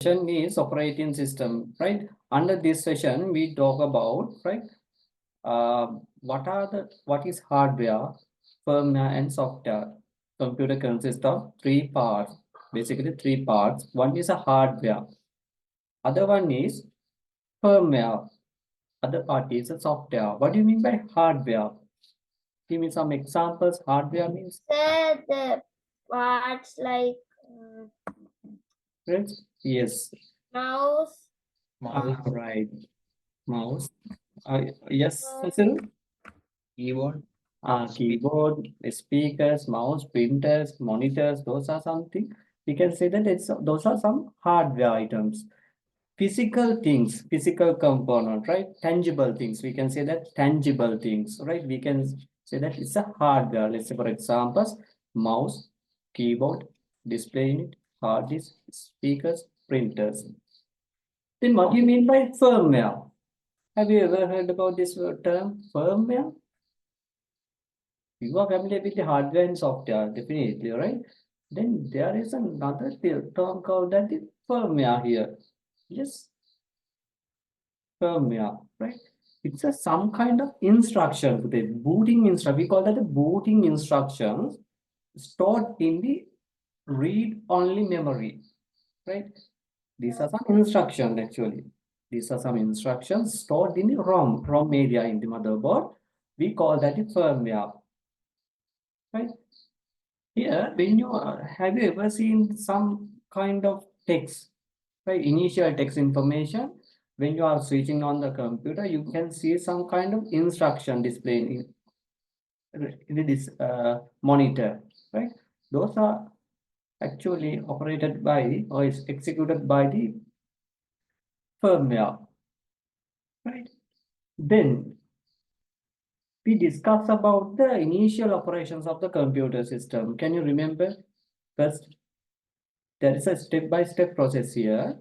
Session is operating system, right? Under this session, we talk about, right, what is hardware, firmware, and software. Computer consists of three parts, basically three parts. One is a hardware, other one is firmware, other part is a software. What do you mean by hardware? Give me some examples. Hardware means The parts like friends. Yes. mouse, Right. Mouse. Yes, uh, Cecil? Keyboard, Keyboard, speakers, mouse, printers, monitors, those are something. We can say that those are some hardware items. Physical things, physical component, right? Tangible things. We can say that tangible things, right? We can say that it's a hardware. Let's say, for examples, mouse, keyboard, display unit, hard disk, speakers, printers. Then what do you mean by firmware? Have you ever heard about this term, firmware? You are familiar with the hardware and software, definitely, right? Then there is another term called that the firmware here. Yes, firmware, right? It's some kind of instruction, the booting instruction. We call that the booting instructions stored in the read-only memory, right? These are some instructions actually. These are some instructions stored in the ROM area in the motherboard. We call that the firmware, right? Here, when you have you ever seen some kind of text, right? Initial text information. When you are switching on the computer, you can see some kind of instruction displayed in this monitor, right? Those are actually operated by or is executed by the firmware, right? Then we discuss about the initial operations of the computer system. Can you remember? First, there is a step-by-step process here.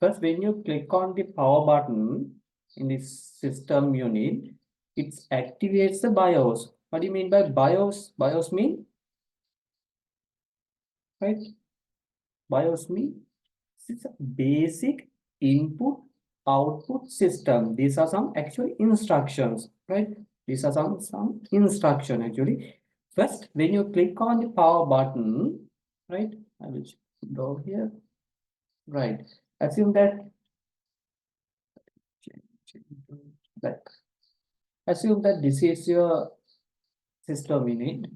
First, when you click on the power button in this system unit, it activates the BIOS. What do you mean by BIOS? BIOS mean, right? BIOS mean it's a basic input output system. These are some actual instructions, right? These are some instruction actually. First, when you click on the power button, right? I will go here. Right. Assume that back. Assume that this is your system unit.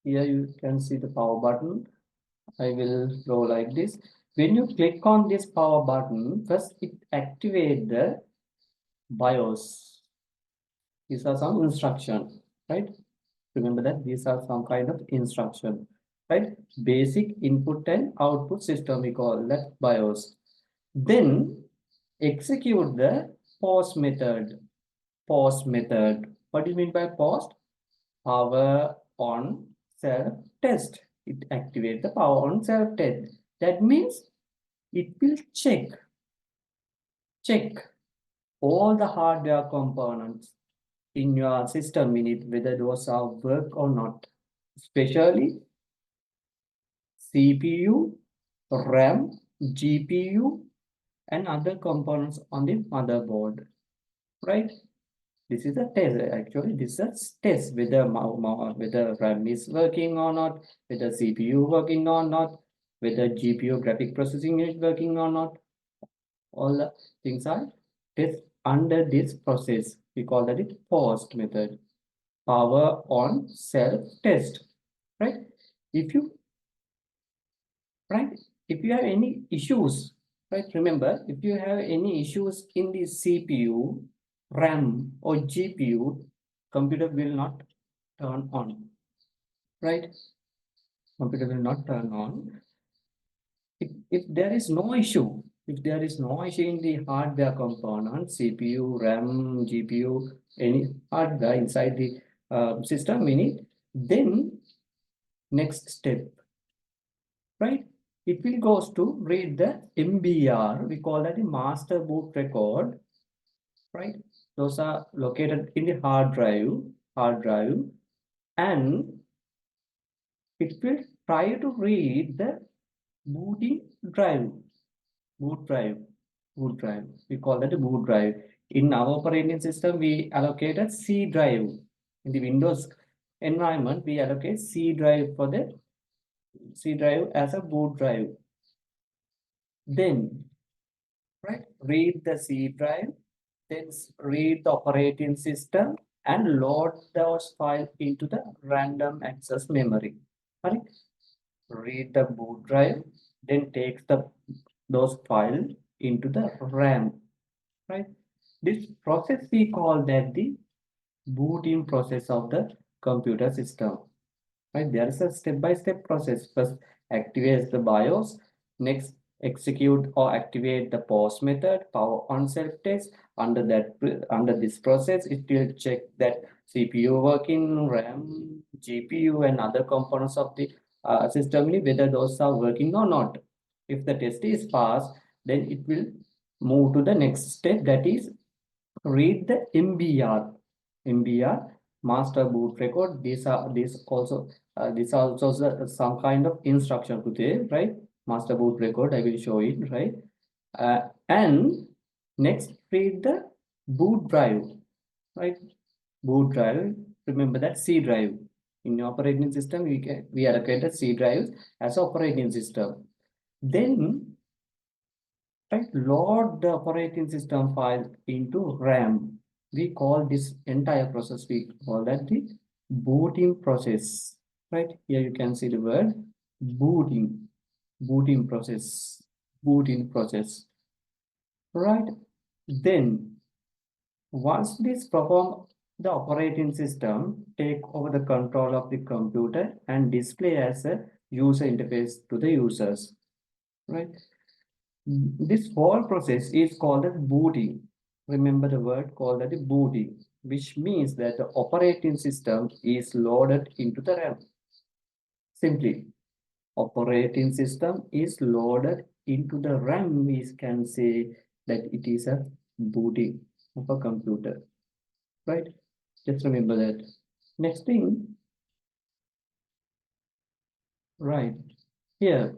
Here you can see the power button. I will go like this. When you click on this power button, first it activates the BIOS. These are some instruction, right? Remember that these are some kind of instruction, right? Basic input and output system, we call that BIOS. Then execute the pause method. Pause method. What do you mean by pause? Power on self test. It activates the power on self test. That means it will check all the hardware components in your system unit, whether those are work or not, especially CPU, RAM, GPU, and other components on the motherboard, right? This is a test. Actually, this is a test whether whether RAM is working or not, whether CPU working or not, whether GPU graphic processing is working or not. All the things are test under this process. We call that it post method. Power on self test, right? If you if you have any issues, right? Remember, if you have any issues in the CPU, RAM, or GPU, computer will not turn on, right? Computer will not turn on. If there is no issue, if there is no issue in the hardware component, CPU, RAM, GPU, any hardware inside the system unit, then next step, right? It will goes to read the MBR. We call that the master boot record, right? Those are located in the hard drive, and it will try to read the booting drive. boot drive. We call that a boot drive. In our operating system, we allocated C drive. In the Windows environment, we allocate C drive for the C drive as a boot drive. Then, right, read the C drive, then read the operating system and load those files into the random access memory. Right? Read the boot drive, then takes those files into the RAM. Right? This process we call that the booting process of the computer system. Right? There is a step-by-step process. First, activates the BIOS. Next, execute or activate the pause method, power on self-test. Under this process, it will check that CPU working, RAM, GPU, and other components of the system, whether those are working or not. If the test is passed, then it will move to the next step, that is read the MBR, master boot record. These are also some kind of instruction today, right? Master boot record, I will show it, right? And next, read the boot drive, right? Boot drive, remember that C drive. In operating system, we allocated C drives as operating system. Then, right, load the operating system file into RAM. We call this entire process, we call that the booting process. Right, here you can see the word booting process. Right, then once this perform, the operating system take over the control of the computer and display as a user interface to the users. Right, this whole process is called as booting. Remember the word called as booting, which means that the operating system is loaded into the RAM. Simply, operating system is loaded into the RAM. We can say that it is a booting of a computer, right? Just remember that. Next thing, right here.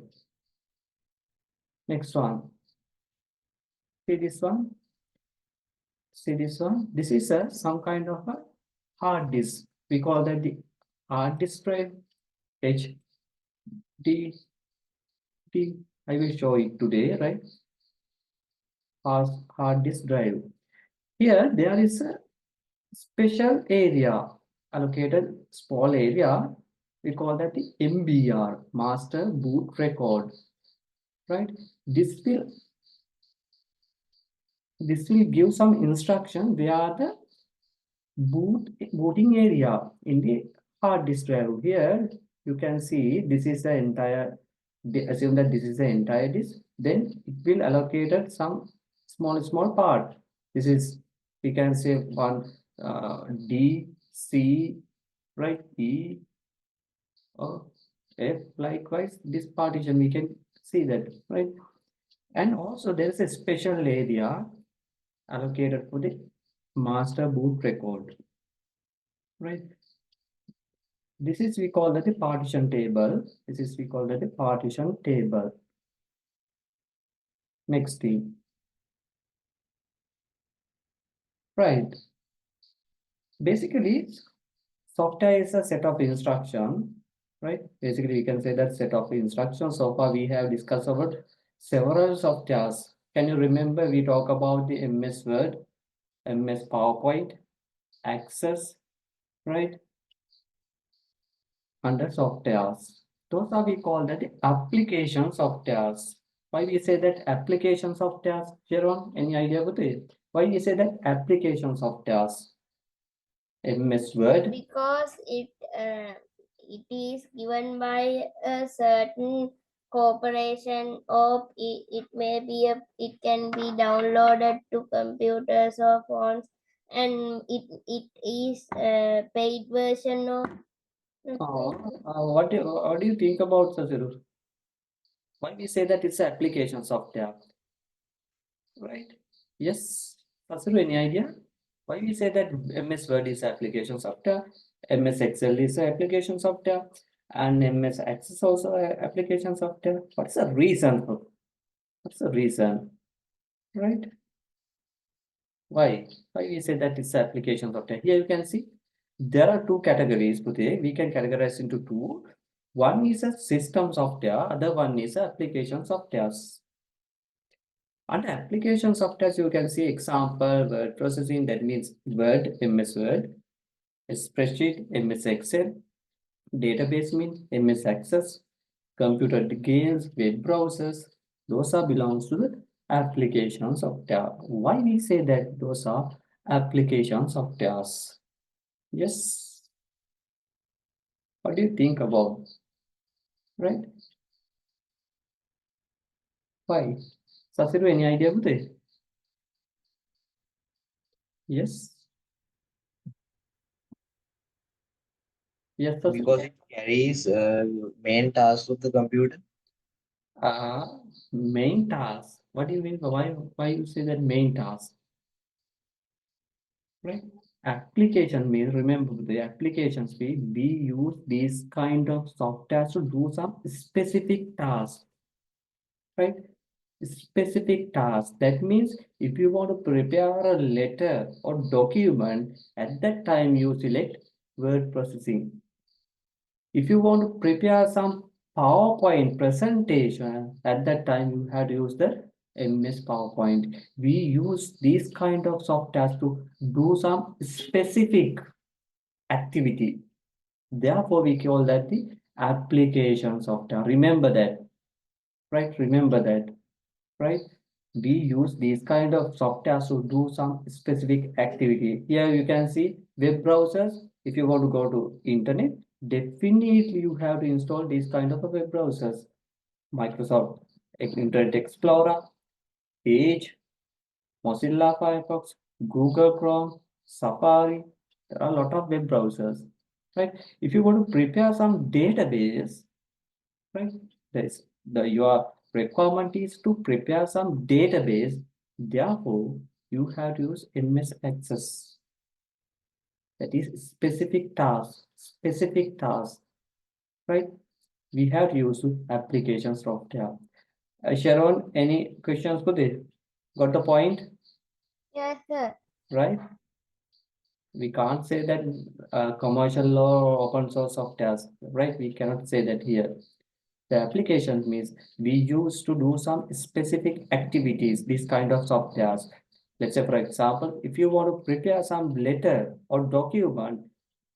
Next one. See this one. See this one. This is some kind of a hard disk. We call that the hard disk drive. HDD. I will show it today, right? Hard disk drive. Here there is a special area allocated, small area. We call that the MBR, master boot record, right? This will give some instruction where the booting area in the hard disk drive. Here you can see this is the entire, assume that this is the entire disk, then it will allocated some small part. This is, we can say one D, C, right, E, or F. Likewise, this partition we can see that, right? And also there is a special area allocated for the master boot record, right? This is, we call that the partition table. This is, we call that the partition table. Next thing, right? Basically, software is a set of instruction, right? Basically, we can say that set of instructions. So far, we have discussed about several softwares. Can you remember we talk about the MS Word, MS PowerPoint, Access, right? Under softwares. Those are, we call that the application softwares. Why we say that application softwares? Sharon, any idea about it? Why we say that application softwares? MS Word. Because it is given by a certain corporation, or it may be it can be downloaded to computers or phones, and it is a paid version of. What do you think about Sasiru? Why we say that it's an application software? Right? Yes. Sasiru, any idea? Why we say that MS Word is application software, MS Excel is an application software, and MS Access also application software? What's the reason for? What's the reason? Right? Why? Why we say that it's application software? Here you can see there are two categories today. We can categorize into two. One is a system software, other one is a application softwares. Under application softwares, you can see example word processing, that means Word, MS Word, spreadsheet, MS Excel, database means MS Access, computer games, web browsers, those are belongs to the application software. Why we say that those are application softwares? Yes. What do you think about? Right? Why? Sasiru, any idea with it? Yes. Yes, Sasiru. Because it carries main tasks of the computer. Main task. What do you mean? Why you say that main task? Right? Application means, remember the applications we use these kind of software to do some specific task. Right? Specific task. That means if you want to prepare a letter or document, at that time you select word processing. If you want to prepare some PowerPoint presentation, at that time you had to use the MS PowerPoint. We use these kind of software to do some specific activity. Therefore, we call that the application software. Remember that, right? Remember that, right? We use these kind of software to do some specific activity. Here you can see web browsers. If you want to go to internet, definitely you have to install these kind of web browsers. Microsoft Internet Explorer, Edge, Mozilla Firefox, Google Chrome, Safari. There are a lot of web browsers, right? If you want to prepare some database, right? Your requirement is to prepare some database. Therefore, you have to use MS Access. That is specific task, right? We have to use application software. Sharon, any questions for this? Got the point, Yes, sir. right? We can't say that commercial or open source softwares, right? We cannot say that here. The application means we use to do some specific activities, this kind of softwares. Let's say, for example, if you want to prepare some letter or document,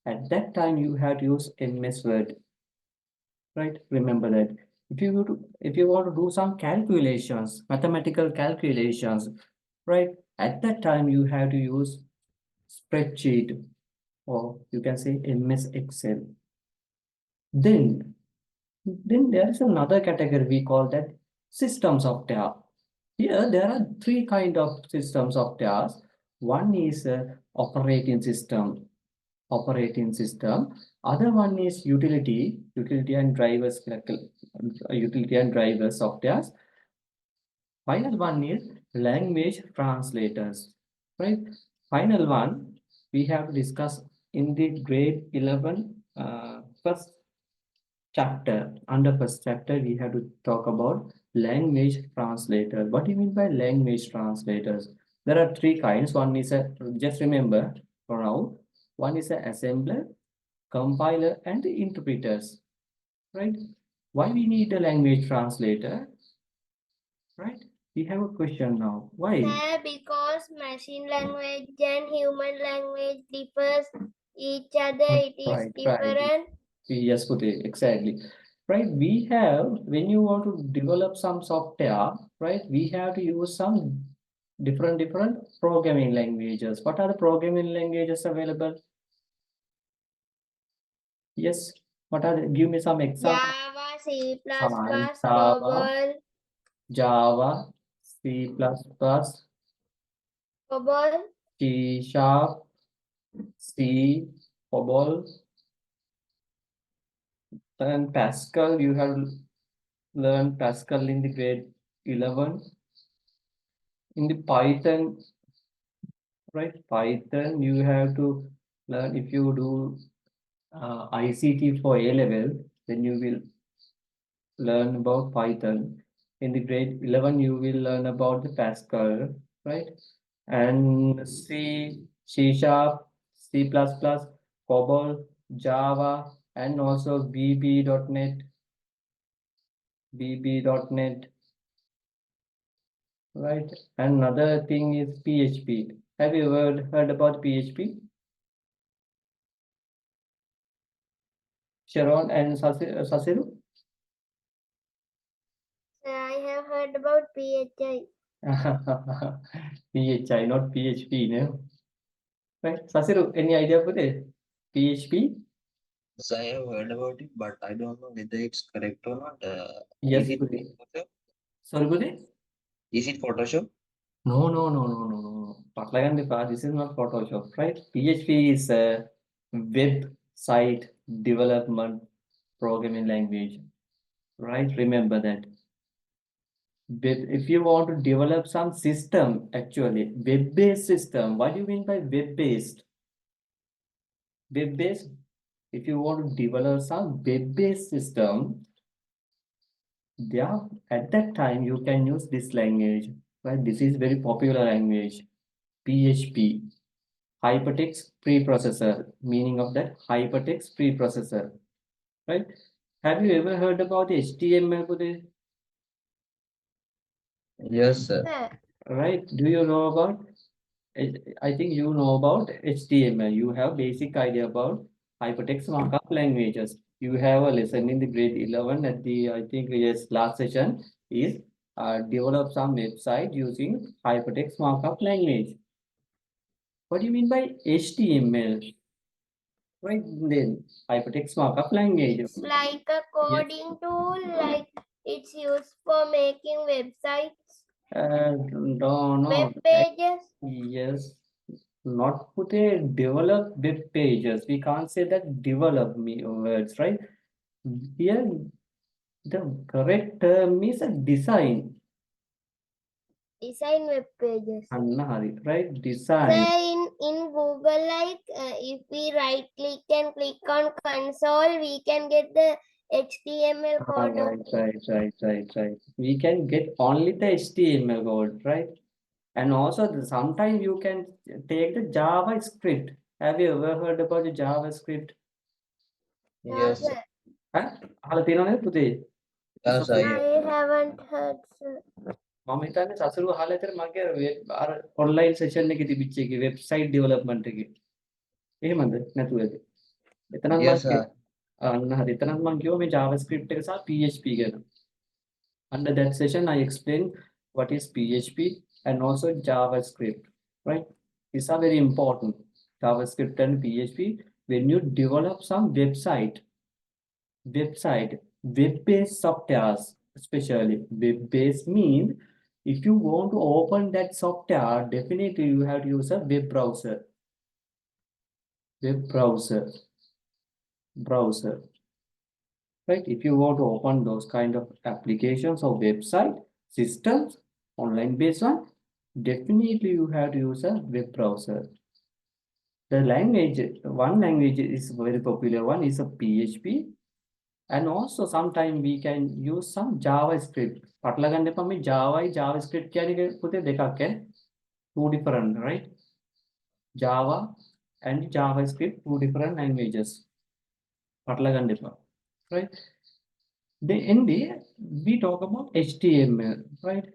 at that time you have to use MS Word, right? Remember that. If you want to do some calculations, mathematical calculations, right? At that time you have to use spreadsheet, or you can say MS Excel. Then there is another category we call that system software. Here there are three kind of system softwares. One is operating system. Other one is utility and drivers, utility and drivers softwares. Final one is language translators, right? Final one we have discussed in the grade 11 first chapter. Under first chapter, we have to talk about language translator. What do you mean by language translators? There are three kinds. One is just remember for now, one is an assembler, compiler, and the interpreters, right? Why we need a language translator, right? We have a question now. Why? Sir, because machine language and human language differs each other, it is Right. different. Yes, Pute, exactly. Right, we have, when you want to develop some software, right, we have to use some different programming languages. What are the programming languages available? Yes, what are give me some examples. Java, C++, Java, COBOL, Java, C++, COBOL, C Sharp, C, COBOL, and Pascal. You have learned Pascal in the grade 11. In the Python, right? Python, you have to learn if you do ICT for A level, then you will learn about Python. in the grade 11, you will learn about the Pascal, right? And C Sharp, C++, COBOL, Java, and also VB.NET, right? Another thing is PHP. Have you ever heard about PHP? Sharon and Sasiru? I have heard about PHI. PHI, not PHP, no? Right? Sasiru, any idea for it? PHP? Yes, I have heard about it, but I don't know whether it's correct or not. Yes, Is it Pudi. Photoshop? Sorry, Pudi? Is it Photoshop? No. Patlagan, this is not Photoshop, right? PHP is a website development programming language, right? Remember that. If you want to develop some system, actually, web-based system, what do you mean by web-based? Web-based, if you want to develop some web-based system, yeah, at that time you can use this language, right? This is very popular language, PHP, hypertext preprocessor, meaning of that hypertext preprocessor, right? Have you ever heard about HTML, Budhe? Yes, sir. Right? Do you know about I think you know about HTML. You have basic idea about hypertext markup languages. You have a lesson in the grade 11 at the, I think, yes, last session is develop some website using hypertext markup language. What do you mean by HTML? Right then, hypertext markup language. It's like a coding tool, like it's used for making websites, No. web pages. Yes, not put a develop web pages. We can't say that develop words, right? Here, the correct term is a design. Design web pages. Anna Hari, right? Design. Say in Google, like if we right click and click on console, we can get the HTML code. Right. We can get only the HTML code, right? And also sometimes you can take the JavaScript. Have you ever heard about the JavaScript? Yes, sir. Huh? අහලා තියෙනවද පුතේ? Yes, I have. I haven't heard, sir. මම හිතන්නේ සසරු අහලා ඇතර මගේ අර online session එකේ තිබිච්ච එකේ වෙබ්සයිට් ඩෙවලොප්මන්ට් එකේ. එහෙමද? නැතුවද? එතනත් Yes, මම sir. අන්න හරි. එතනත් මම කිව්වා මේ JavaScript එක සහ PHP ගැන. Under that session I explained what is PHP and also JavaScript, right? These are very important. JavaScript and PHP when you develop some web-based softwares, especially web-based means if you want to open that software, definitely you have to use a web browser. Right? If you want to open those kind of applications or website systems, online based one, definitely you have to use a web browser. The language, one language is very popular one is a PHP. And also sometimes we can use some JavaScript. පටල ගන්න එපා මේ Java JavaScript කියන්නේ පුතේ දෙකක් ඈ. Two different, right? Java and JavaScript, two different languages. පටල ගන්න එපා. Right? Then we talk about HTML, right?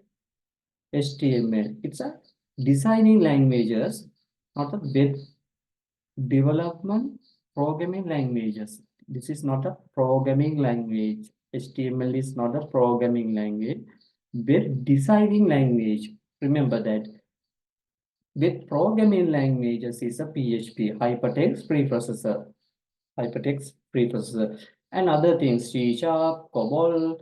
HTML. It's a designing languages, not a web development programming languages. This is not a programming language. HTML is not a programming language. Web designing language. Remember that. Web programming languages is a PHP, hypertext preprocessor. And other things, C Sharp, COBOL,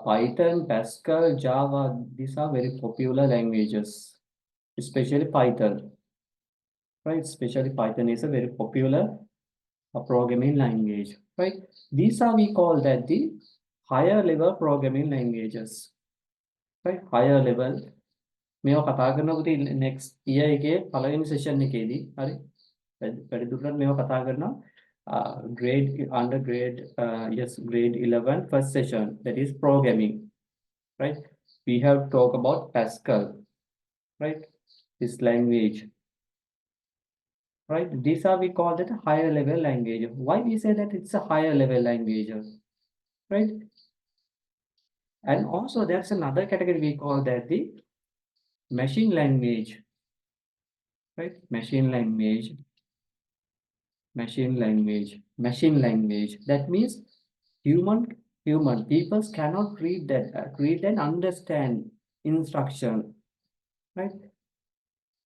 Python, Pascal, Java. These are very popular languages, especially Python. Right? Especially Python is a very popular programming language, right? These are we call that the higher level programming languages, right? Higher level. මේවා කතා කරනකොට next year එකේ පළවෙනි session එකේදී හරි වැඩි දුරට මේවා කතා කරනවා grade 11 first session, that is programming, right? we have talked about Pascal, right? This language, right? These are, we call that a higher level language. Why we say that it's a higher level language, right? And also there's another category we call that the machine language, right? Machine language. That means human peoples cannot read and understand instruction, right?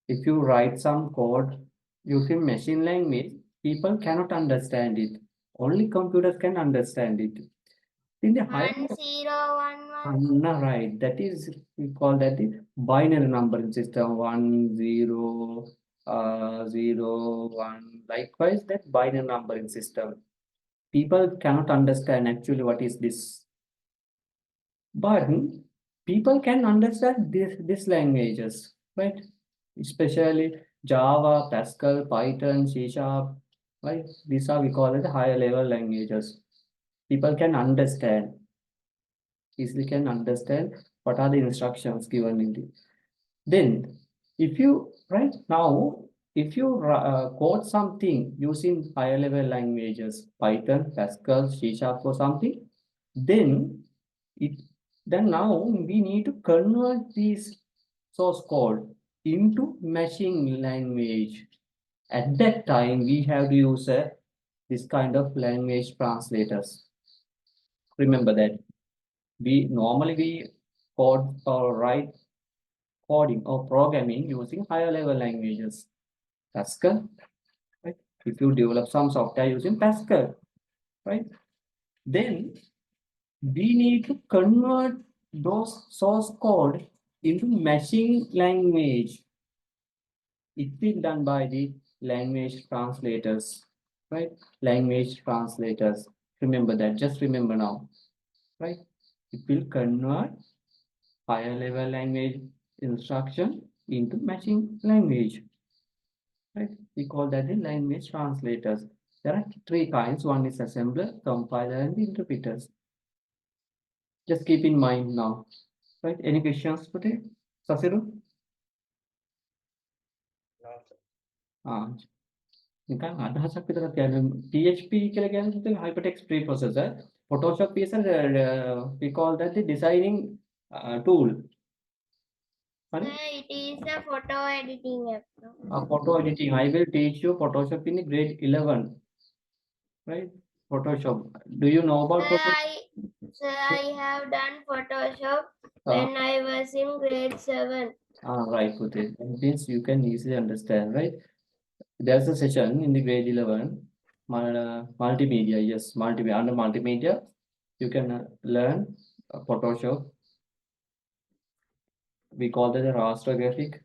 If you write some code using machine language, people cannot understand it. Only computers can understand it. In the higher 1011. no, right, that is, we call that the binary numbering system, 1 0 0 1. Likewise, that binary numbering system, people cannot understand actually what is this, but people can understand these languages, right? Especially Java, Pascal, Python, C Sharp, right? These are, we call it the higher level languages. People can understand, easily can understand what are the instructions given in the. Then, if you right now, if you code something using higher level languages, Python, Pascal, C Sharp or something, then it then now we need to convert this source code into machine language. At that time, we have to use this kind of language translators. Remember that we normally code or write coding or programming using higher level languages. Pascal, right? If you develop some software using Pascal, right? Then we need to convert those source code into machine language. It's been done by the language translators, right? Language translators. Remember that, just remember now, right? It will convert higher level language instruction into machine language, right? We call that the language translators. There are three kinds. One is assembler, compiler, and interpreters. Just keep in mind now, right? Any questions today, Sasiru? නිකන් අදහසක් විතර කියන්නේ PHP කියලා කියන්නේ hypertext preprocessor. Photoshop is we call that the designing tool. Sorry? It is a photo editing app. Photo editing. I will teach you Photoshop in grade 11, right? Photoshop. Do you know about Photoshop? Sir, I have done Photoshop when I was in grade 7. Right, Putri. Means you can easily understand, right? There's a session in the grade 11, multimedia. Yes, multimedia. Under multimedia, you can learn Photoshop. We call that a raster graphic,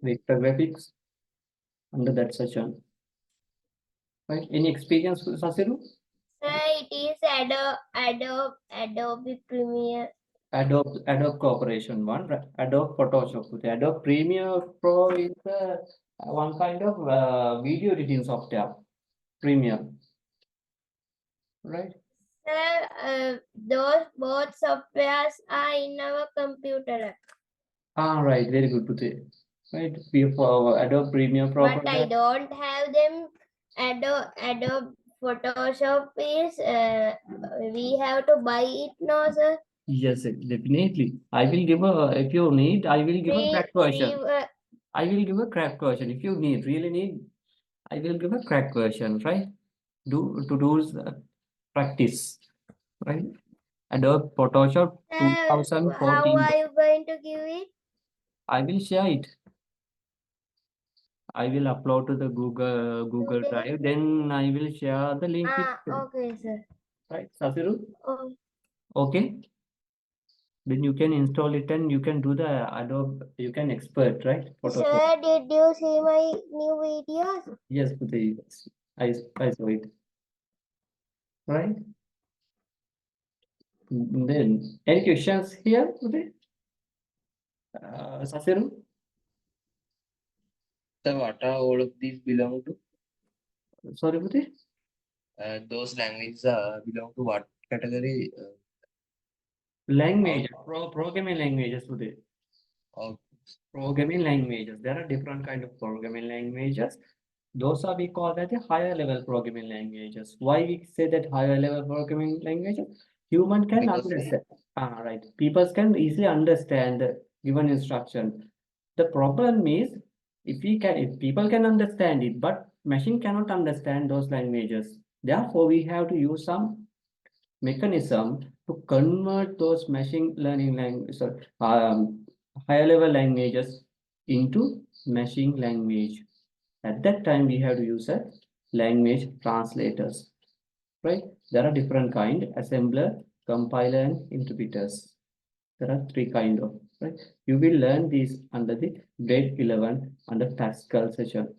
vector graphics under that session. Right? Any experience with Sasiru? Sir, it is Adobe Premiere. Adobe Corporation one, right? Adobe Photoshop. The Adobe Premiere Pro is one kind of video editing software. Premiere, right? Sir, those both softwares are in our computer. Right, very good, Puti. Right, for Adobe Premiere Pro. But I don't have them. Adobe Photoshop is we have to buy it, no, sir. Yes, definitely. I will give a, if you need, I will give a crack version. I will give a crack version. If you need, really need, I will give a crack version, right? Do practice, right? Adobe Photoshop 2014. How are you going to give it? I will share it. I will upload to the Google Drive. Then I will share the link. Okay, sir. Right, Sasiru? Oh. Okay. Then you can install it and you can do the Adobe, you can expert, right? Photoshop. Sir, did you see my new videos? Yes, Puti, I saw it. Right? Then, any questions here, Puti? Sasiru? So what are all of these belong to? Sorry, Puti? Those languages belong to what category? Language, programming languages today. Okay. Programming languages. There are different kind of programming languages. Those are we call that the higher level programming languages. Why we say that higher level programming languages? Human can Because understand. Right. People can easily understand the given instruction. The problem is if people can understand it, but machine cannot understand those languages. Therefore, we have to use some mechanism to convert those machine learning language, higher level languages into machine language. At that time, we have to use a language translators, right? There are different kind: assembler, compiler, and interpreters. There are three kind of, right? You will learn these under the grade 11 under Pascal session.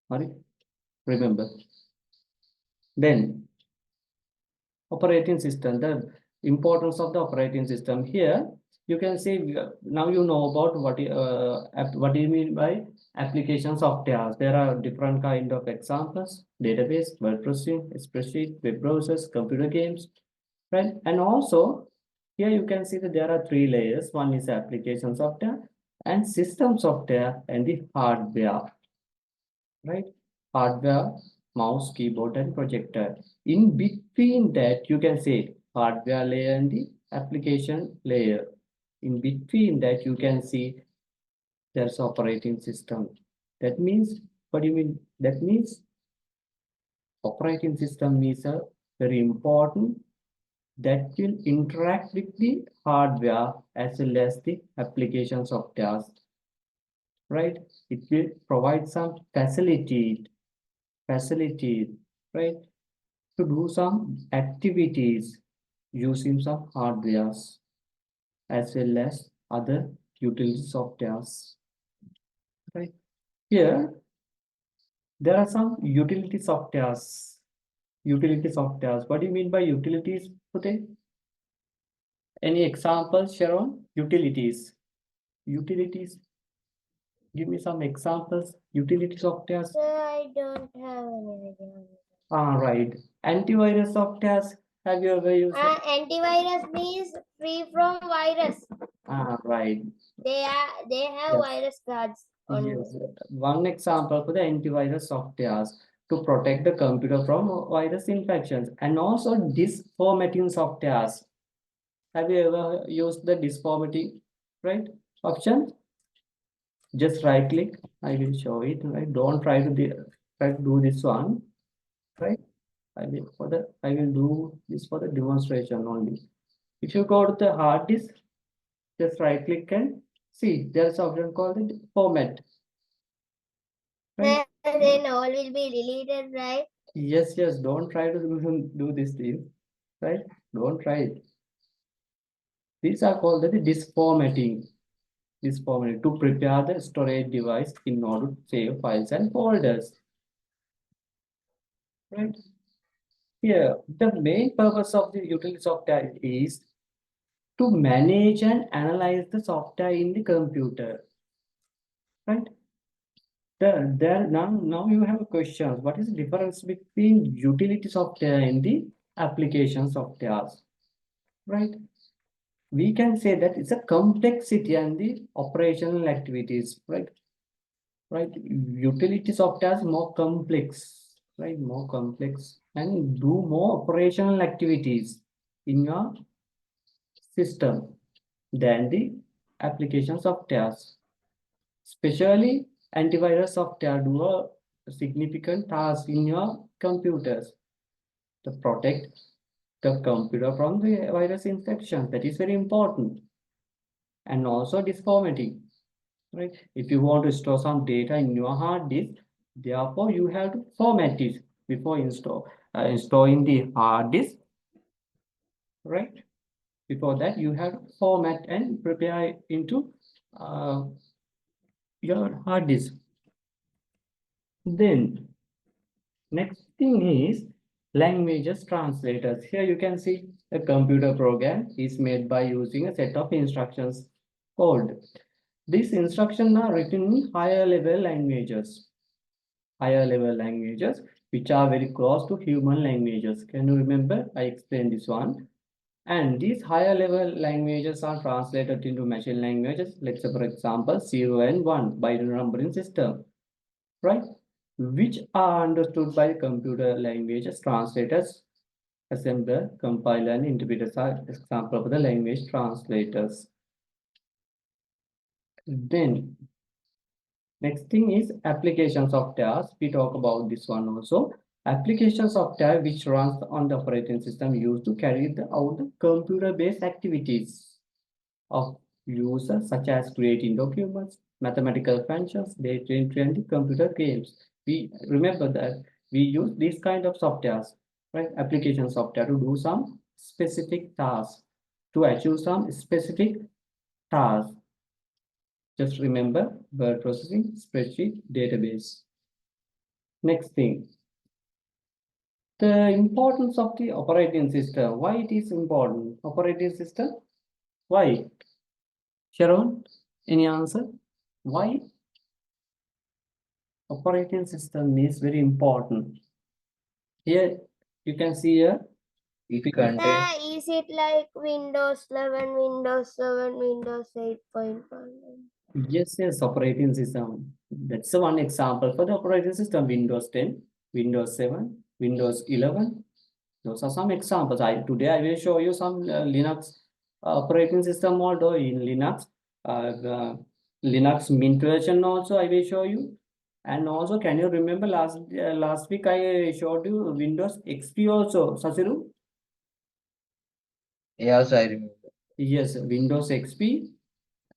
All right? Remember. Then operating system, the importance of the operating system. Here you can see now you know about what do you mean by application softwares. There are different kind of examples: database, word processing, spreadsheet, web browsers, computer games, right? And also here you can see that there are three layers. One is application software and system software and the hardware, right? Hardware, mouse, keyboard, and projector. In between that, you can say hardware layer and the application layer. In between that, you can see there's operating system. That means, what do you mean? That means operating system is a very important that will interact with the hardware as well as the application software, right? It will provide some facility, right? To do some activities using some hardwares as well as other utility softwares. Right here, there are some utility softwares. Utility softwares. What do you mean by utilities, Pute? Any examples, Sharon? Utilities. Utilities. Give me some examples. Utility softwares. Sir, I don't have any idea. Right. Antivirus softwares. Have you ever used it? Antivirus means free from virus. Right. They have Yes. virus cards on. Yes. One example for the antivirus softwares to protect the computer from virus infections, and also disformatting softwares. Have you ever used the disformatting, right, option? Just right click. I will show it. Right. Don't try to do this one. Right. I will do this for the demonstration only. If you go to the hard disk, just right click and see there's an option called the format. Right? Then all will be deleted, right? Yes, don't try to do this thing, right? Don't try it. These are called the disformatting. Disformatting to prepare the storage device in order to save files and folders. Right? Here, the main purpose of the utility software is to manage and analyze the software in the computer. Right? Now you have a question. What is the difference between utility software and the application software? Right? We can say that it's a complexity and the operational activities, right? Right. Utility software is more complex, right? More complex and do more operational activities in your system than the application softwares. Especially antivirus software do a significant task in your computers to protect the computer from the virus infection. That is very important. And also disformatting, right? If you want to store some data in your hard disk, therefore you have to format it before installing the hard disk, right? Before that, you have to format and prepare into your hard disk. Then next thing is languages translators. Here you can see a computer program is made by using a set of instructions code. These instructions are written in higher level languages, which are very close to human languages. Can you remember? I explained this one. And these higher level languages are translated into machine languages. Let's say, for example, 0 and 1 binary numbering system, right? Which are understood by computer languages translators, assembler, compiler, and interpreters are example of the language translators. Then next thing is application software. We talk about this one also. Application software which runs on the operating system used to carry out the computer-based activities of users, such as creating documents, mathematical functions, data entry, and computer games. We remember that we use these kind of softwares, right? Application software to do some specific tasks, to achieve some specific tasks. Just remember word processing, spreadsheet, database. Next thing, the importance of the operating system. Why it is important? Operating system? Why? Sharon, any answer? Why operating system is very important? Here you can see here. It Pick- contains Is it like Windows 11, Windows 7, Windows 8.1? Yes, operating system. That's the one example for the operating system. Windows 10, Windows 7, Windows 11. Those are some examples. Today I will show you some Linux operating system model in Linux. The Linux Mint version also I will show you. And also, can you remember last week I showed you Windows XP also, Sasiru? yes, I remember. Yes, Windows XP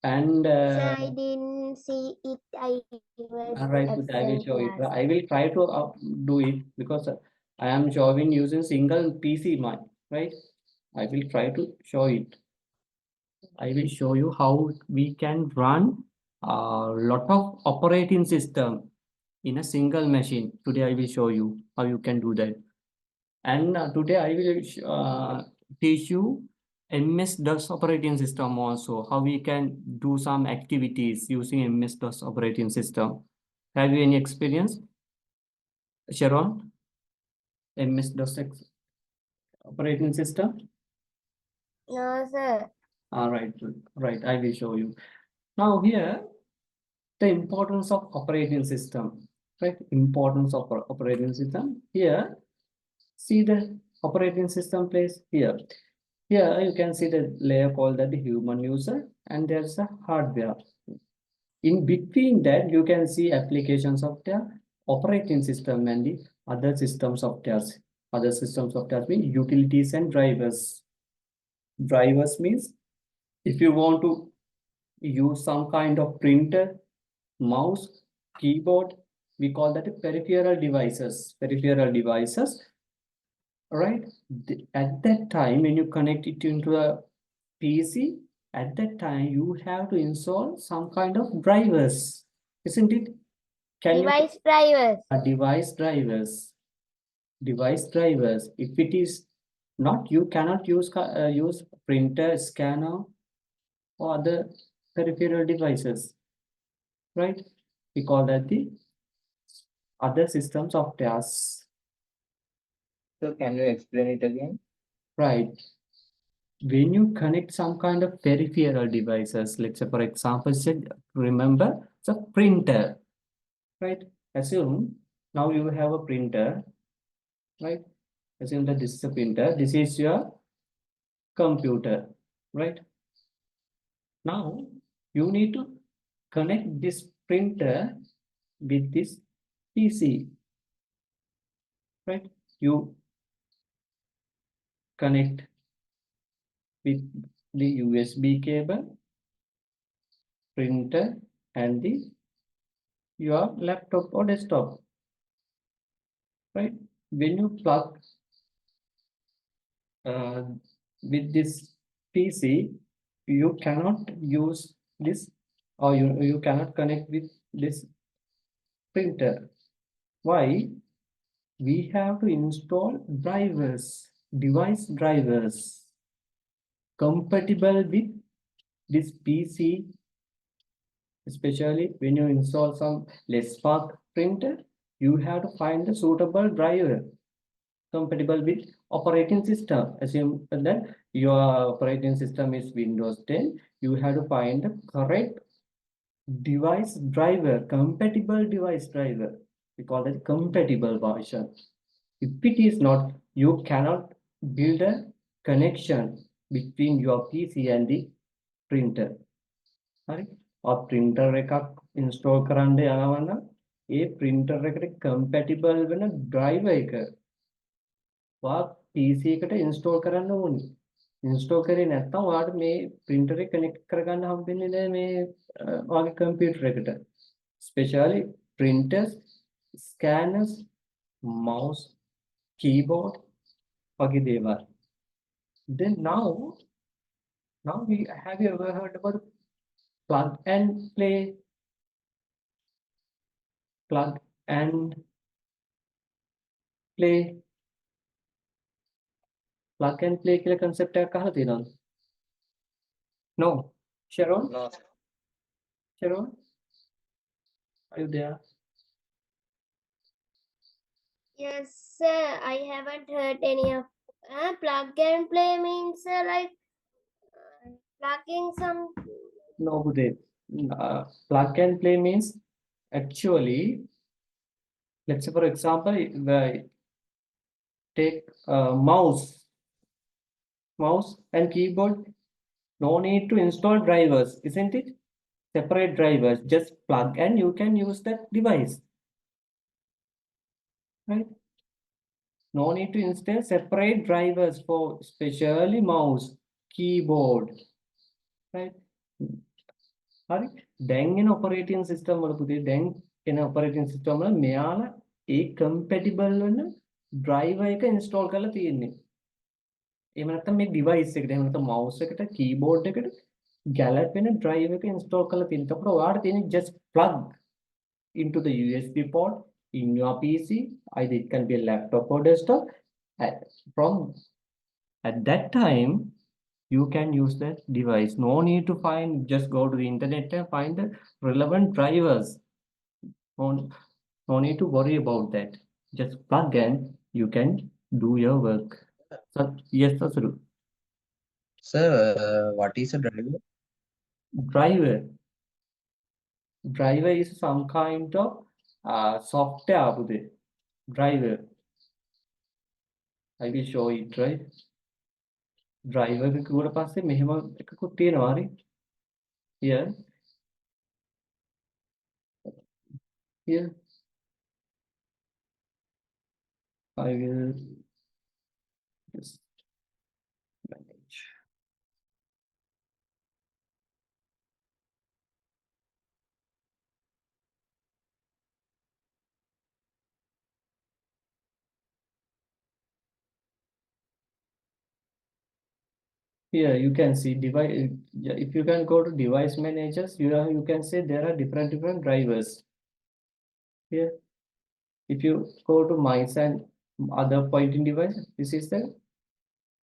and Sir, I didn't see it. I was right, I will absent show it. last. I will try to do it because I am showing using single PC mic, right? I will try to show it. I will show you how we can run a lot of operating system in a single machine. Today I will show you how you can do that. And today I will teach you MS-DOS operating system also, how we can do some activities using MS-DOS operating system. Have you any experience, Sharon? MS-DOS operating system? No, sir. All right, right, I will show you. Now here, the importance of operating system, right? Importance of operating system. Here, see the operating system place here. Here you can see the layer called that the human user, and there's a hardware. In between that, you can see application software, operating system, and the other system softwares. Other system softwares mean utilities and drivers. Drivers means if you want to use some kind of printer, mouse, keyboard, we call that peripheral devices. Peripheral devices, right? At that time, when you connect it into a PC, at that time you have to install some kind of drivers, isn't it? Can Device drivers. device drivers? Device drivers. If it is not, you cannot use printer, scanner, or other peripheral devices, right? We call that the other systems of tasks, So can you explain it again? right? When you connect some kind of peripheral devices, let's say, for example, remember the printer, right? Assume now you have a printer, right? Assume that this is a printer, this is your computer, right? Now you need to connect this printer with this PC, right? You connect with the USB cable, printer, and your laptop or desktop, right? When you plug with this PC, you cannot use this, or you cannot connect with this printer. Why? We have to install drivers, device drivers compatible with this PC, especially when you install some less Spark printer, you have to find the suitable driver compatible with operating system. Assume that your operating system is Windows 10, you have to find the correct device driver, compatible device driver. We call it compatible version. If it is not, you cannot build a connection between your PC and the printer. Right? Or printer එකක් install කරන්න යනවා නම් ඒ printer එකට compatible වෙන driver එක වා PC එකට install කරන්න ඕනේ. install කරේ නැත්නම් ඔයාලට මේ printer එක connect කරගන්න හම්බෙන්නේ නැහැ මේ ඔයාගේ computer එකට. Especially printers, scanners, mouse, keyboard වගේ දේවල්. Then now we have you ever heard about plug and play? Plug and play. Plug and play කියලා concept එකක් අහලා තියෙනවද? No. Sharon? No. Sharon? Are you there? Yes, sir. I haven't heard any of. Plug and play means like plugging some. No, Uday. Plug and play means actually, let's say for example, take mouse and keyboard. No need to install drivers, isn't it? Separate drivers, just plug and you can use that device. Right? No need to install separate drivers for especially mouse, keyboard. Right? හරි දැන් එන operating system වල පුතේ දැන් එන operating system වල මෙයාලා ඒ compatible වෙන driver එක install කරලා තියෙන්නේ. එහෙම නැත්නම් මේ device එකට එහෙම නැත්නම් mouse එකට keyboard එකට ගැලපෙන driver එක install කරලා තියෙනවා. ඒකට ඔයාලට තියෙන්නේ just plug into the USB port in your PC. Either it can be a laptop or desktop. From at that time, you can use that device. No need to just go to the internet and find the relevant drivers. No need to worry about that. Just plug and you can do your work. So, yes, Sasuru. Sir, what is a driver? Driver is some kind of software. Driver. I will show it, right? Driver එක කිව්වට පස්සේ මෙහෙම එකකුත් තියෙනවා හරි. Here. Here. I will just manage. Here you can see device. If you can go to device managers, you can say there are different drivers. Here, if you go to mice and other pointing device, this is the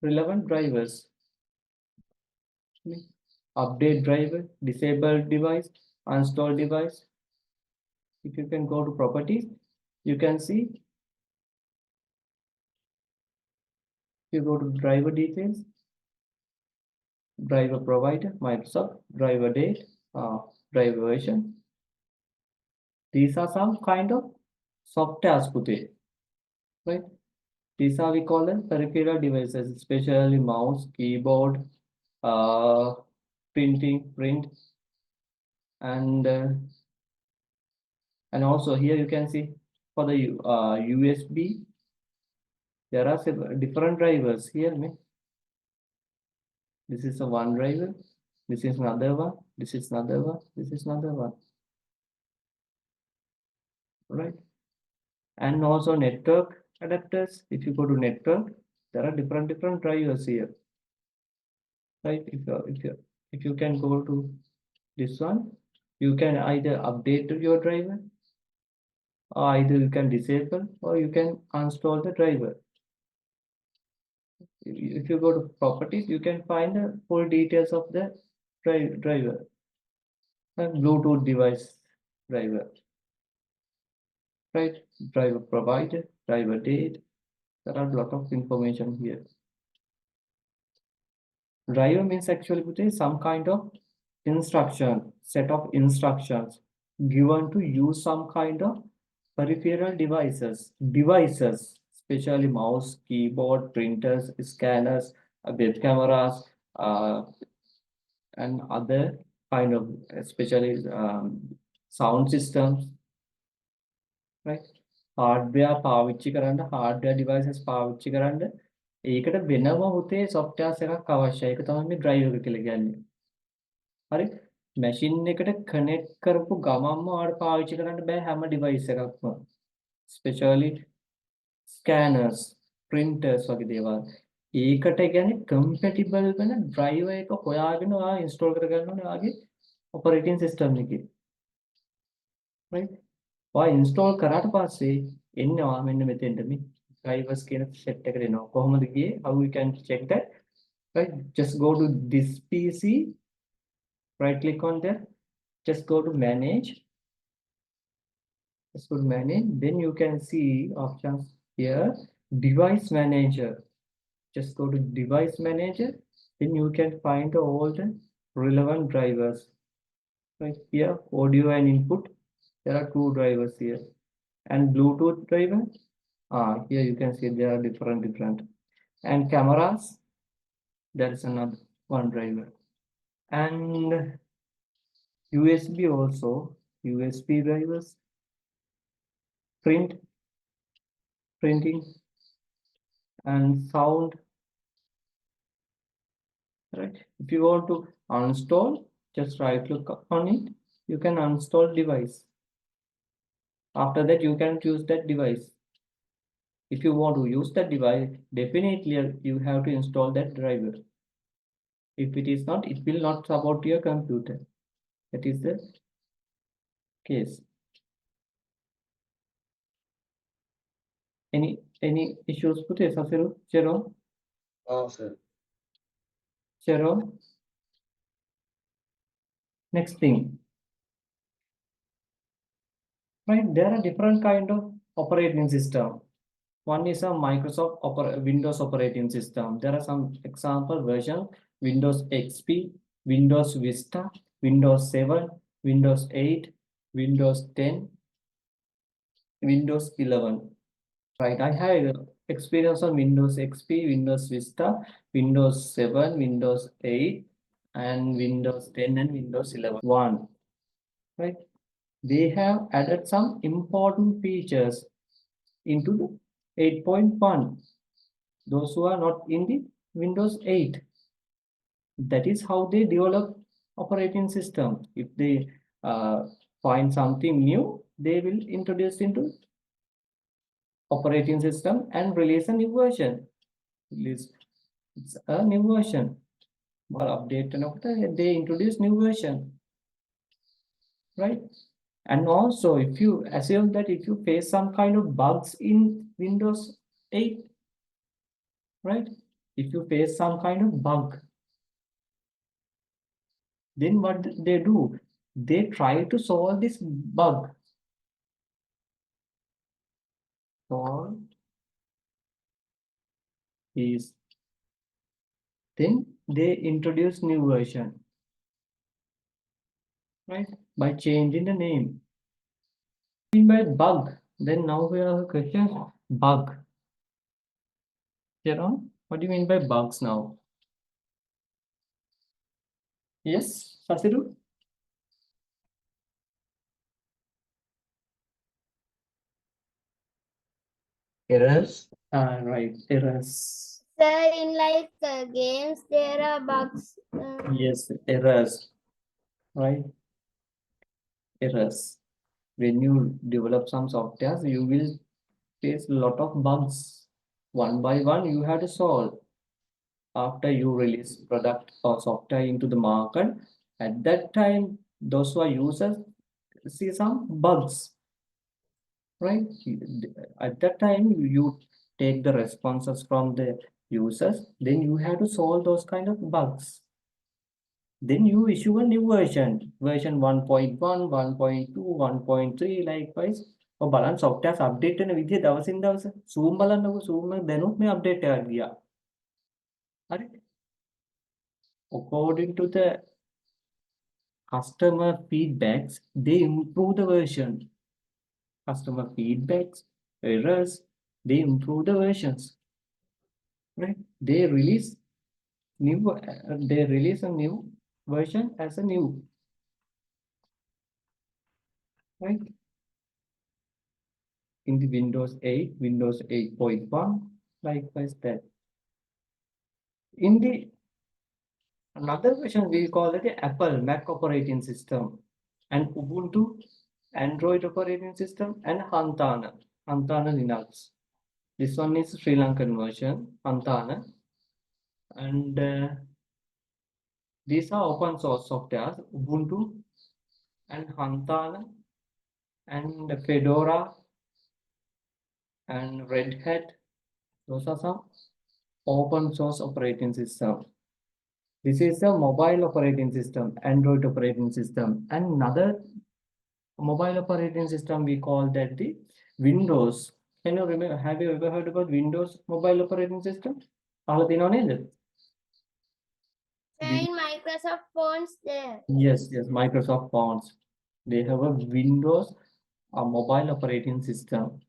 relevant drivers. Update driver, disable device, uninstall device. If you can go to properties, you can see. You go to driver details, driver provider, Microsoft, driver date, driver version. These are some kind of softwares put in, right? These are we call them peripheral devices, especially mouse, keyboard, print, and also here you can see for the USB. There are different drivers here. This is a one driver. This is another one. This is another one. This is another one. Right? And also network adapters. If you go to network, there are different drivers here. Right? If you can go to this one, you can either update your driver, or either you can disable, or you can uninstall the driver. If you go to properties, you can find the full details of the driver. And Bluetooth device driver. Right? Driver provider, driver date. There are a lot of information here. Driver means actually put some kind of instruction, set of instructions given to use some kind of peripheral devices, especially mouse, keyboard, printers, scanners, web cameras, uh, and other kind of, especially sound systems, right? Hardware පාවිච්චි කරන්න, hardware devices පාවිච්චි කරන්න ඒකට වෙනම පුතේ softwares එකක් අවශ්‍යයි. ඒක තමයි මේ driver එක කියලා කියන්නේ. හරි? machine එකට connect කරපු ගමන්ම ඔයාලට පාවිච්චි කරන්න බෑ හැම device එකක්ම. especially scanners, printers වගේ දේවල්. ඒකට කියන්නේ compatible වෙන driver එක හොයාගෙන ඔයා install කරගන්න ඕනේ ඔයාගේ operating system එකේ. right? ඔයා install කරාට පස්සේ එන්නවා මෙන්න මෙතෙන්ට මේ drivers කියන set එකට එනවා. කොහොමද ගියේ? How we can check that? Right? Just go to this PC, right click on there, just go to manage. Just go to manage, then you can see options here, device manager. Just go to device manager, then you can find all the relevant drivers. Right here, audio and input. There are two drivers here. And Bluetooth driver. Here you can see there are different. And cameras, there is another one driver. And USB also, USB drivers. Printing, and sound. Right? If you want to uninstall, just right click on it. You can uninstall device. After that, you can choose that device. If you want to use that device, definitely you have to install that driver. If it is not, it will not support your computer. That is the case. Any issues with it, Jerome? Oh, sir. Jerome? Next thing. Right, there are different kind of operating system. One is a Microsoft Windows operating system. There are some example version: Windows XP, Windows Vista, Windows 7, Windows 8, Windows 10, Windows 11. Right, I have experience on Windows XP, Windows Vista, Windows 7, Windows 8, and Windows 10 and Windows 11. Right, they have added some important features into the 8.1. Those who are not in the Windows 8. That is how they develop operating system. If they find something new, they will introduce into operating system and release a new version. It's a new version. Or update and they introduce new version. Right? And also, if you assume that if you face some kind of bugs in Windows 8, right? If you face some kind of bug, then what they do? They try to solve this bug. Solve is, then they introduce new version, right? By changing the name. By bug, then now we have a question: bug. Jerome, what do you mean by bugs now? Yes, Sasiru? Errors? Right, errors. Sir, in like games, there are bugs. Yes, errors, right? Errors. When you develop some software, you will face a lot of bugs. One by one, you have to solve. After you release product or software into the market, at that time, those who are users see some bugs, right? At that time, you take the responses from the users, then you have to solve those kind of bugs. Then you issue a new version 1.1, 1.2, 1.3, likewise. ඔබ බලන්න software update වෙන විදිය දවසින් දවස zoom බලන්නකො zoom එක දැනුත් මේ update එකක් ගියා. හරි? according to the customer feedbacks, they improve the version. Customer feedbacks, errors, they improve the versions. Right? They release a new version as a new. Right? In the Windows 8, Windows 8.1, likewise that. In the another version, we call it the Apple Mac operating system, and Ubuntu Android operating system, and Hantana Linux. This one is Sri Lankan version, Hantana, and these are open source softwares, Ubuntu and Hantana and Fedora and Red Hat. Those are some open source operating system. This is a mobile operating system, Android operating system, and another mobile operating system we call that the Windows. Can you remember? Have you ever heard about Windows mobile operating system? In Microsoft phones there. Yes, Microsoft phones. They have a Windows, a mobile operating system,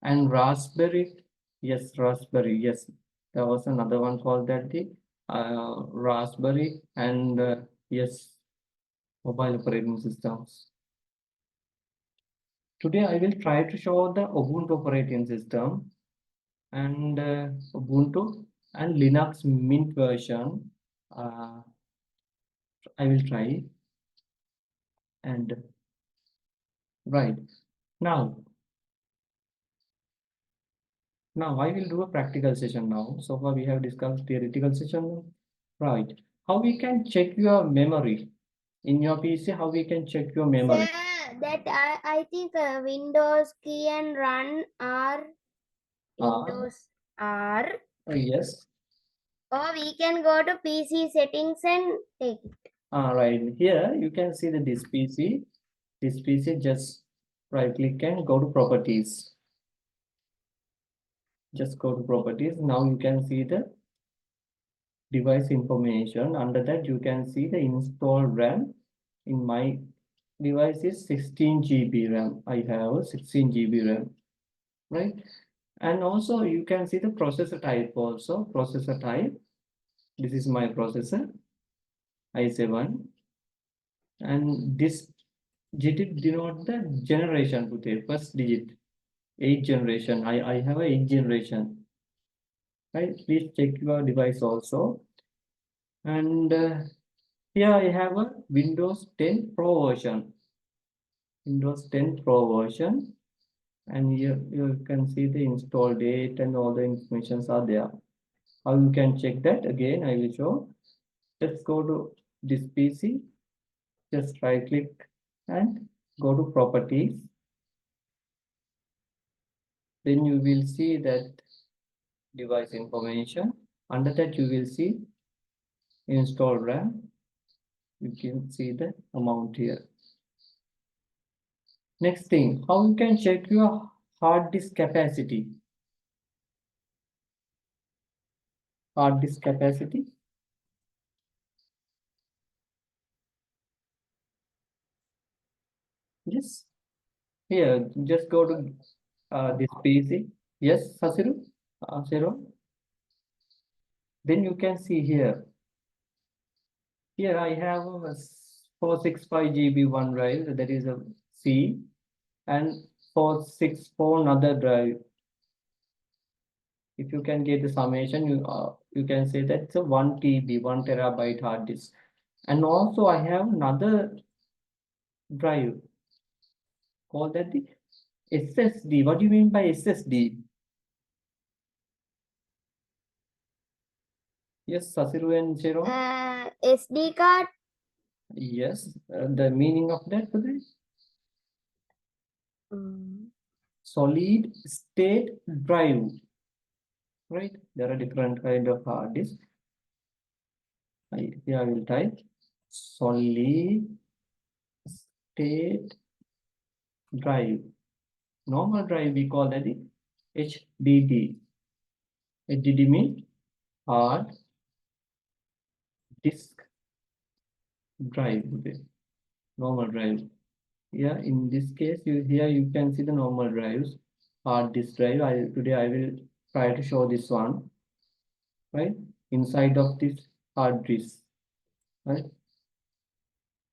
and Raspberry. Yes, Raspberry. Yes, there was another one called that the Raspberry, and yes, mobile operating systems. Today I will try to show the Ubuntu operating system and Ubuntu and Linux Mint version. I will try, and right now I will do a practical session now. So far we have discussed theoretical session. Right. How we can check your memory in your PC? How we can check your memory? Sir, that I think Windows key and run are Windows R. Yes. Or we can go to PC settings and take it. Right. Here you can see that this PC. This PC, just right click and go to properties. Just go to properties. Now you can see the device information. Under that you can see the installed RAM. In my device is 16 GB RAM. I have 16 GB RAM, right? And also you can see the processor type also. Processor type. This is my processor, i7, and this digit denote the generation to the first digit. 8th generation. I have a 8th generation. Right? Please check your device also. And here I have a Windows 10 Pro version. Windows 10 Pro version. And here you can see the install date and all the informations are there. How you can check that? Again, I will show. Let's go to this PC. Just right click and go to properties. Then you will see that device information. Under that you will see install RAM. You can see the amount here. Next thing, how you can check your hard disk capacity? Hard disk capacity. Yes. Here, just go to this PC. Yes, Sasiru? Zero. Then you can see here. Here I have a 465 GB one drive, that is a C, and 464 another drive. If you can get the summation, you can say that it's a 1 TB, 1 terabyte hard disk. And also I have another drive called that the SSD. What do you mean by SSD? Yes, Sasiru and Zero. SD card. Yes, the meaning of that, Pudri? Solid state drive. Right? There are different kind of hard disk. Here I will type solid state drive. Normal drive we call that the HDD. HDD means hard disk drive, okay, normal drive. Yeah, in this case, here you can see the normal drives, hard disk drive. Today I will try to show this one, right? Inside of this hard disk, right?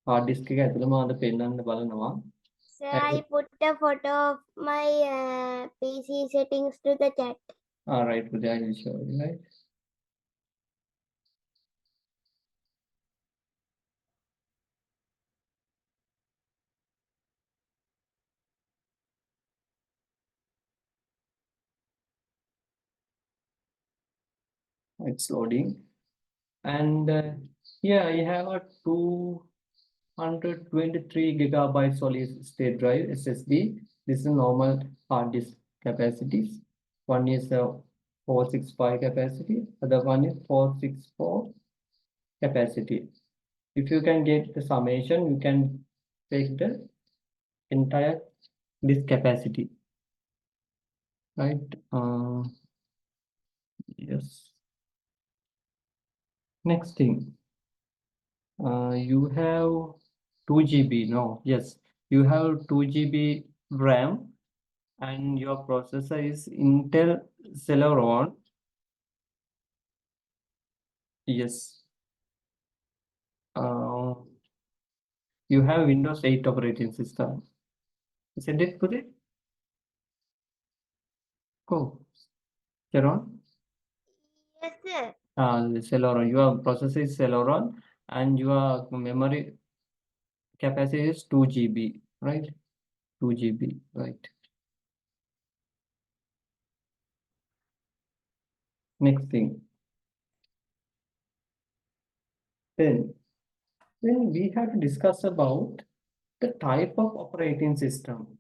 Hard disk එක ඇතුළම අද පෙන්නන්න බලනවා. So I put a photo of my PC settings to the chat. All right, today I will show you, right? It's loading, and here I have a 223 gigabyte solid state drive SSD. This is normal hard disk capacities. One is 465 capacity, other one is 464 capacity. If you can get the summation, you can take the entire disk capacity, right? Yes. Next thing, you have 2 GB. No, yes, you have 2 GB RAM, and your processor is Intel Celeron. Yes. You have Windows 8 operating system. Isn't it correct? Go. Sharon? Yes, sir. Celeron. Your processor is Celeron, and your memory capacity is 2 GB, right? 2 GB, right? Next thing. Then we have to discuss about the type of operating system.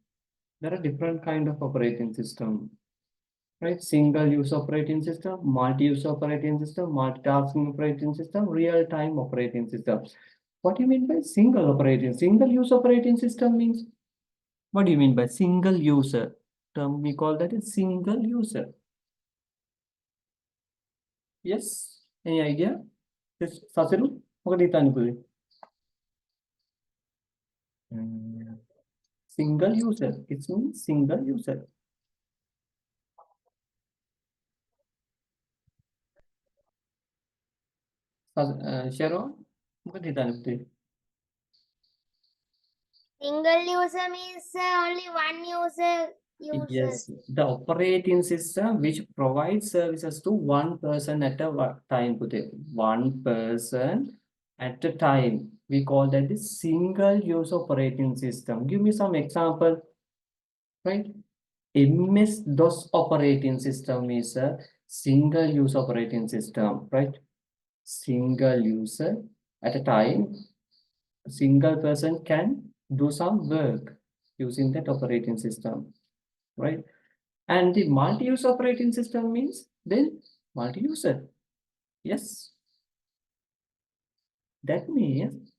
There are different kind of operating system, right? Single use operating system, multi-use operating system, multitasking operating system, real-time operating system. What do you mean by single use operating system means? What do you mean by single user term? We call that a single user. Yes, any idea? Yes, Sasiru, what do you single user, it means single user. Sharon, what do you Single user means only one user uses. Yes, the operating system which provides services to one person at a time. One person at a time. We call that the single use operating system. Give me some example, right? MS-DOS operating system is a single use operating system, right? Single user at a time. A single person can do some work using that operating system, right? And the multi-use operating system means then multi-user. Yes. That means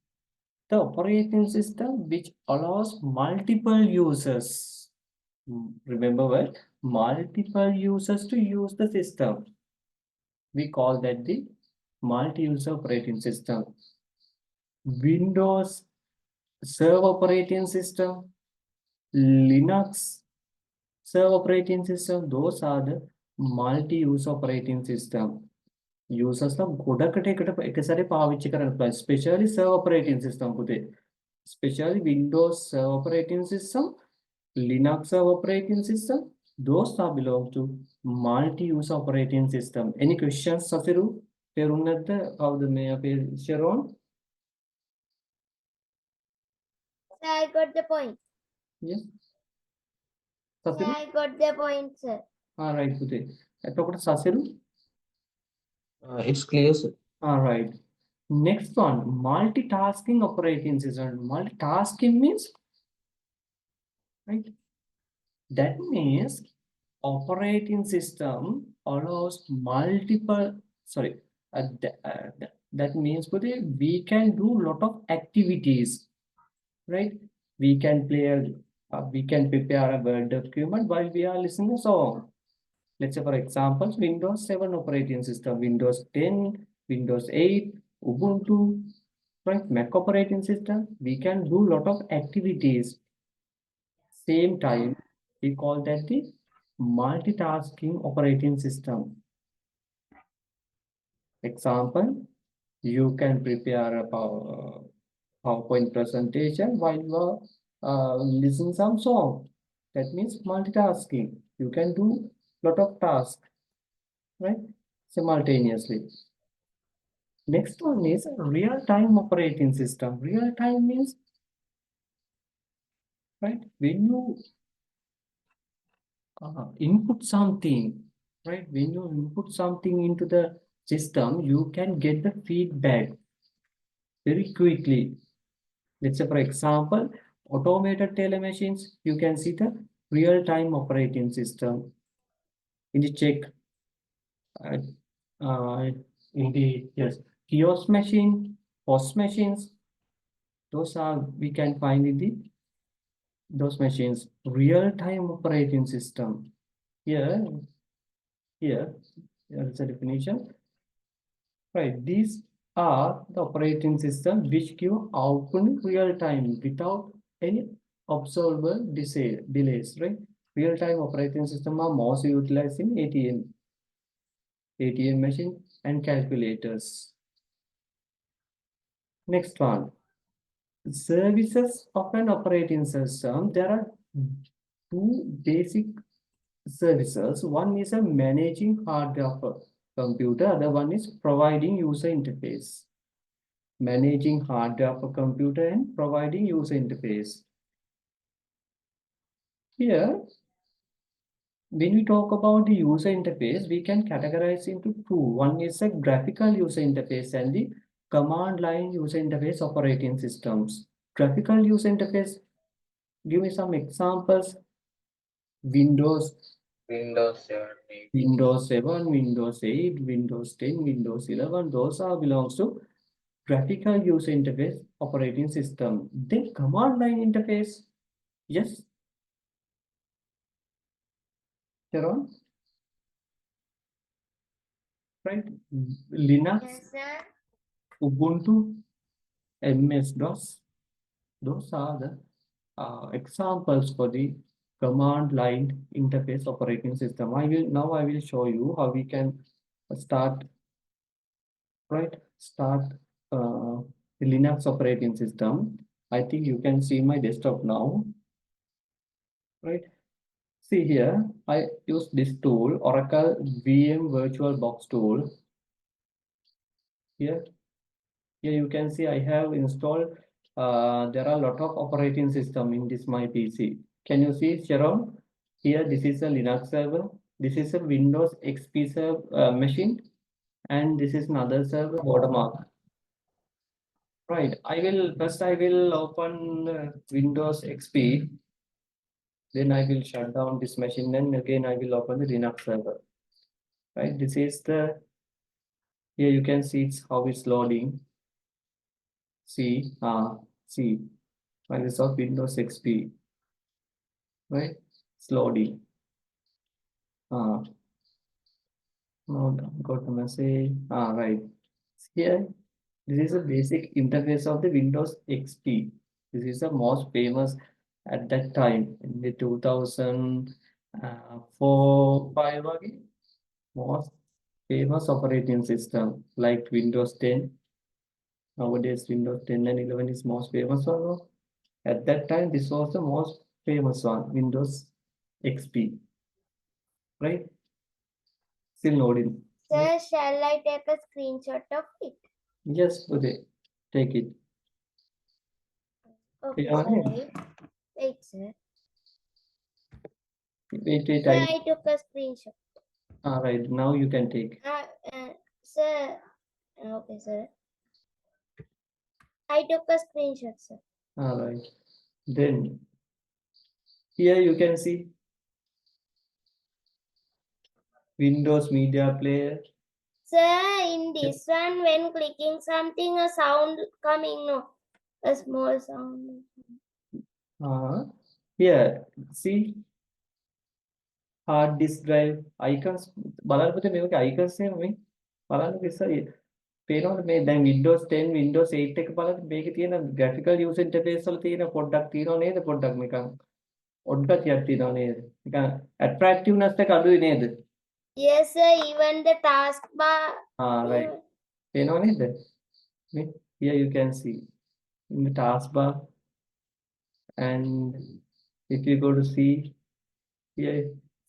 the operating system which allows multiple users. Remember what? Multiple users to use the system. We call that the multi-use operating system. Windows server operating system, Linux server operating system, those are the multi-use operating system. Users ලා ගොඩකට එක සැරේ පාවිච්චි කරන්න පුළුවන්. Especially server operating system පුතේ. Especially Windows server operating system, Linux server operating system, those are belong to multi-use operating system. Any questions, Sasiru? තේරුම් නැද්ද? කවුද මේ අපේ Sharon? Sir, I got the point. Yes. Sir, Sasiru? I got the point, sir. All right, පුතේ. එතකොට Sasiru? It's clear, sir. All right. Next one, multitasking operating system. Multitasking means, right? That means operating system allows multiple, sorry, that means we can do a lot of activities, right? We can we can prepare a Word document while we are listening to a song. Let's say, for example, Windows 7 operating system, Windows 10, Windows 8, Ubuntu, right? Mac operating system, we can do lot of activities same time. We call that the multitasking operating system. Example, you can prepare a PowerPoint presentation while you are listening some song. That means multitasking. You can do lot of tasks, right? Simultaneously. Next one is real-time operating system. Real-time means, right? When you input something, right? When you input something into the system, you can get the feedback very quickly. Let's say, for example, automated teller machines, you can see the real-time operating system. In the check, uh, in the yes, kiosk machine, POS machines, those are we can find in the those machines. Real-time operating system. Here is a definition. Right, these are the operating system which give output in real time without any observable delays, right? Real-time operating system are most utilized in ATM machine and calculators. Next one, services of an operating system. There are two basic services. One is a managing hardware of a computer, other one is providing user interface. Managing hardware of a computer and providing user interface. Here, when we talk about the user interface, we can categorize into two. One is a graphical user interface and the command line user interface operating systems. Graphical user interface, give me some examples. Windows 7, Windows 7, Windows 8, Windows 10, Windows 11, those are belongs to graphical user interface operating system. Then command line interface, yes, Sharon, right? Linux, Yes, sir. Ubuntu, MS-DOS, those are the examples for the command line interface operating system. I will show you how we can start, right? Start the Linux operating system. I think you can see my desktop now, right? See here, I use this tool, Oracle VM VirtualBox tool. Here you can see I have installed. There are a lot of operating system in this my PC. Can you see, Sharon? Here, this is a Linux server. This is a Windows XP machine, and this is another server watermark. Right. I will open Windows XP. Then I will shut down this machine. Then again I will open the Linux server. Right. This is the. Here you can see how it's loading. See, Microsoft Windows XP, right? Slowly. Now got the message. Right. Here, this is a basic interface of the Windows XP. This is the most famous at that time in the 2004, 5 again. Most famous operating system like Windows 10. Nowadays, Windows 10 and 11 is most famous one. No? At that time, this was the most famous one, Windows XP, right? Still loading. Sir, shall I take a screenshot of it? Yes, Uday, take it. Okay, Yeah, sorry. Wait, sir. wait, Sir, I took a screenshot. right, now you can take. Sir, okay, sir. I took a screenshot, sir. All right. Then here you can see Windows Media Player. Sir, in this one, when clicking something, a sound coming, no? A small sound. Here, see hard disk drive icons. බලන්න පුතේ මේකේ icons නේ මේ බලන්න ඉස්සර පේනවද මේ දැන් Windows 10 Windows 8 එක බලද්දි මේකේ තියෙන graphical user interface වල තියෙන පොඩ්ඩක් තියෙනව නේද පොඩ්ඩක් නිකන් ඔඩ් ගතියක් තියෙනව නේද නිකන් attractiveness එක අඩුයි නේද Yes, sir. Even the taskbar. right පේනව නේද මේ here you can see in the taskbar and if you go to see here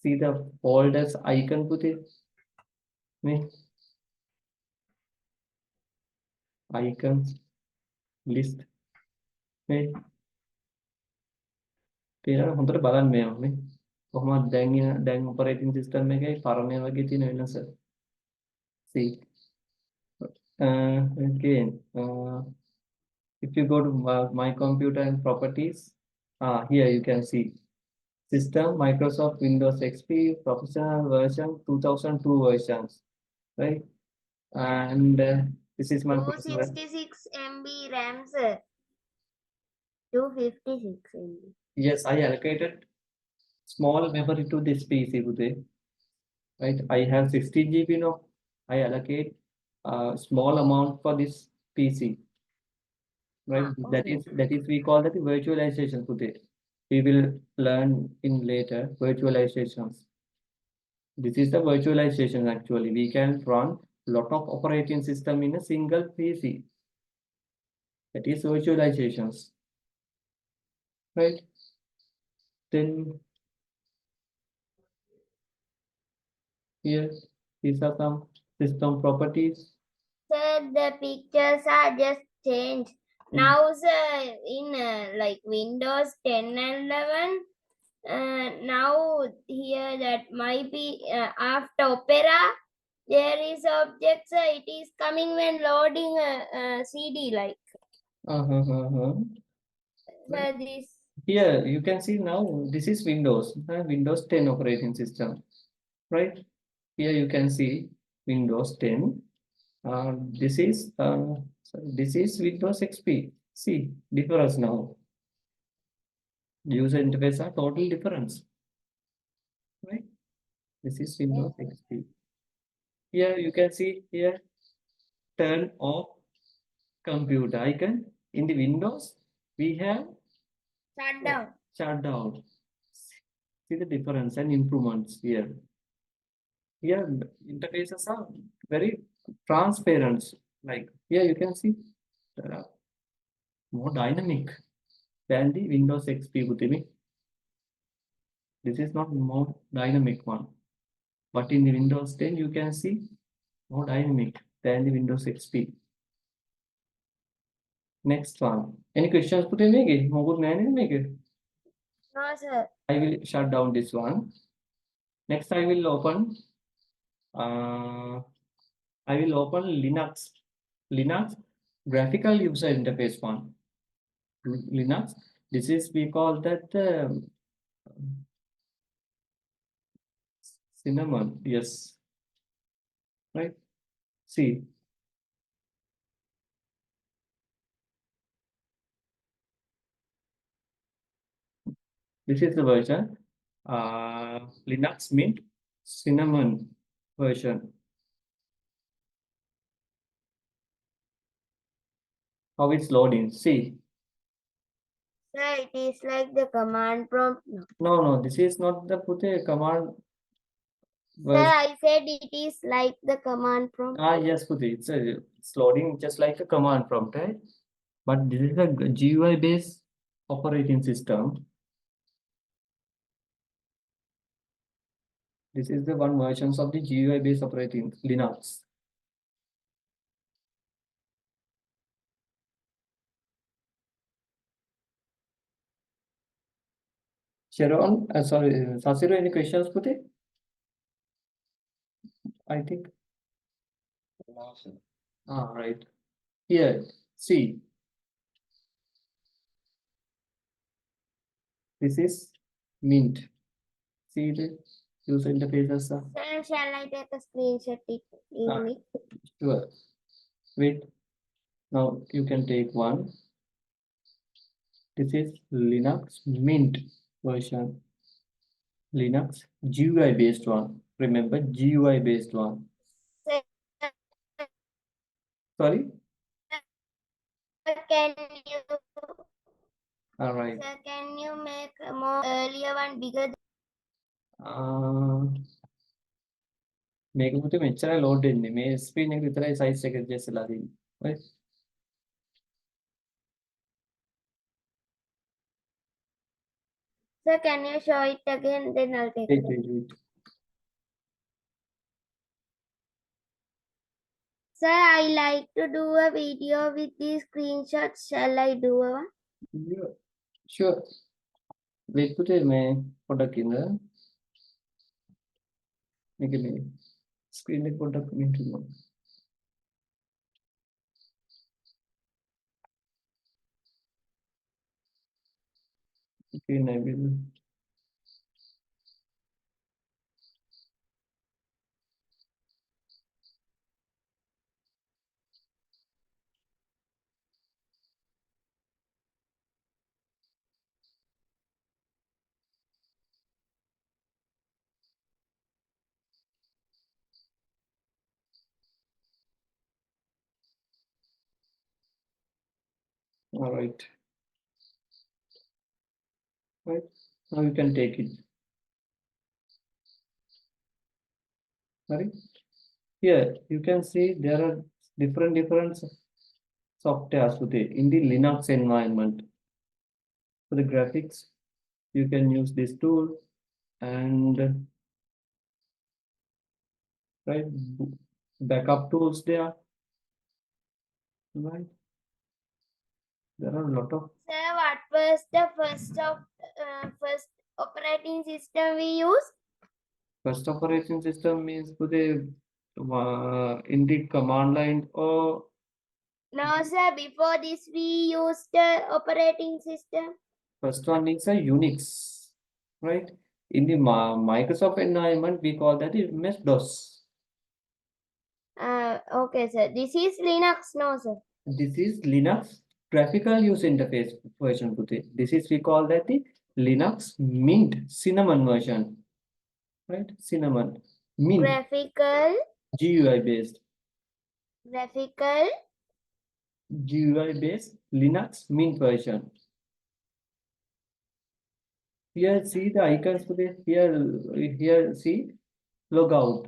see the folders icon පුතේ මේ icons list මේ පේනවද හොඳට බලන්න මේවා මේ කොහොමද දැන් operating system එකේ පරණ වගේ තියෙන වෙනස see again if you go to my computer and properties here you can see system Microsoft Windows XP professional version 2002 versions right and this is my personal 266 MB RAM, sir. 256 MB. yes I allocated small memory to this PC today right I have 16 GB now I allocate a small amount for this PC right that is we call that virtualization today we will learn in later virtualizations this is the virtualization actually we can run lot of operating system in a single PC that is virtualizations right then here these are some system properties Sir, the pictures are just changed. Now, sir, in like Windows 10 and 11, now here that might be after Opera, there is objects. It is coming when loading CD like. Sir, this. Here you can see now this is Windows, Windows 10 operating system, right? Here you can see Windows 10. This is Windows XP. See difference now. User interface are total difference, right? This is Windows XP. Here you can see here turn off computer icon in the Windows we have shut down. See the difference and improvements here. Here interfaces are very transparent. Like here you can see more dynamic than the Windows XP Butimi. This is not more dynamic one. But in the Windows 10 you can see more dynamic than the Windows XP. Next one. Any questions Putin make it? Make it? No, sir. I will shut down this one. Next I will open Linux graphical user interface one. Linux. This is we call that cinnamon. Yes. Right. See. This is the version. Linux Mint cinnamon version. How it's loading. See. Sir, it is like the command prompt. No, this is not the command. Sir, I said it is like the command prompt. Yes, Puti. It's loading just like a command prompt, right? But this is a GUI based operating system. This is the one versions of the GUI based operating Linux. Sharon, sorry, Sasiru, any questions, Puti? I think. No, sir. Right. Here, see. This is Mint. See the user interfaces. Sir, shall I take a screenshot? Sure. Wait. Now you can take one. This is Linux Mint version. Linux GUI based one. Remember GUI based one. Sorry. Can you, All right. sir, can you make a more earlier one bigger? මේක පුතේ මෙච්චරයි load වෙන්නේ. මේ screen එක විතරයි size එක adjust වෙලා තියෙන්නේ. Right? Sir, can you show it again? Then I'll take Wait, it. wait, wait. Sir, I like to do a video with these screenshots. Shall I do one? Yeah. Sure. Wait පුතේ මේ පොඩ්ඩක් ඉන්න. මේක මේ screen එක පොඩ්ඩක් mute කරනවා. Okay, I will. All right. Right. Now you can take it. Right. Here you can see there are different softwares today in the Linux environment. For the graphics, you can use this tool and right backup tools there. Right. There are a lot of Sir, what was the first operating system we use? first operating system means to the in the command line or No, sir. Before this, we used the operating system. first one is a Unix, right? In the Microsoft environment, we call that MS-DOS. Okay, sir. This is Linux, no, sir. This is Linux graphical user interface version. This is we call that the Linux Mint Cinnamon version, right? Cinnamon Mint Graphical, GUI based Linux Mint version. Here see the icons for this. Here see logout.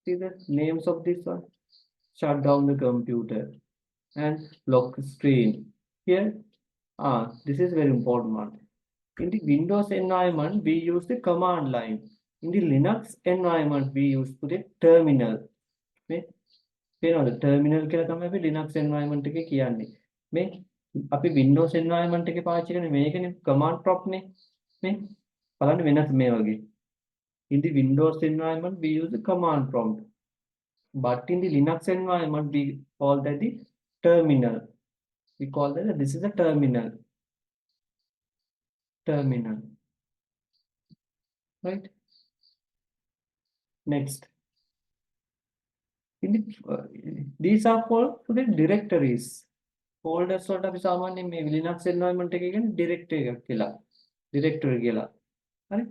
See the names of this one. Shut down the computer and lock screen. Here, this is very important one. In the Windows environment, we use the command line. In the Linux environment, we use the terminal. Okay? The terminal කියලා තමයි අපි Linux environment එකේ කියන්නේ. මේ අපි Windows environment එකේ පාවිච්චි කරන්නේ මේකනේ command prompt නේ. මේ බලන්න වෙනස් මේ වගේ. In the Windows environment, we use the command prompt. But in the Linux environment, we call that the terminal. We call that this is a terminal. Terminal. Right? Next. In the, these are for the directories. Folders වලට අපි සාමාන්‍යයෙන් මේ Linux environment එකේ කියන්නේ directory එකක් කියලා. Directory කියලා. හරි?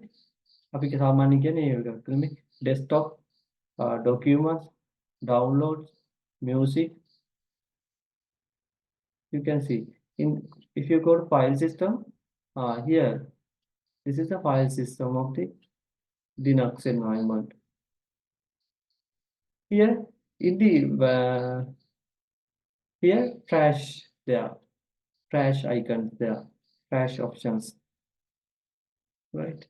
අපි සාමාන්‍යයෙන් කියන්නේ ඒ වගේ මේ desktop documents, downloads, music. You can see in if you go to file system, here this is the file system of the Linux environment. Here in the here trash there, trash icons there, trash options, right?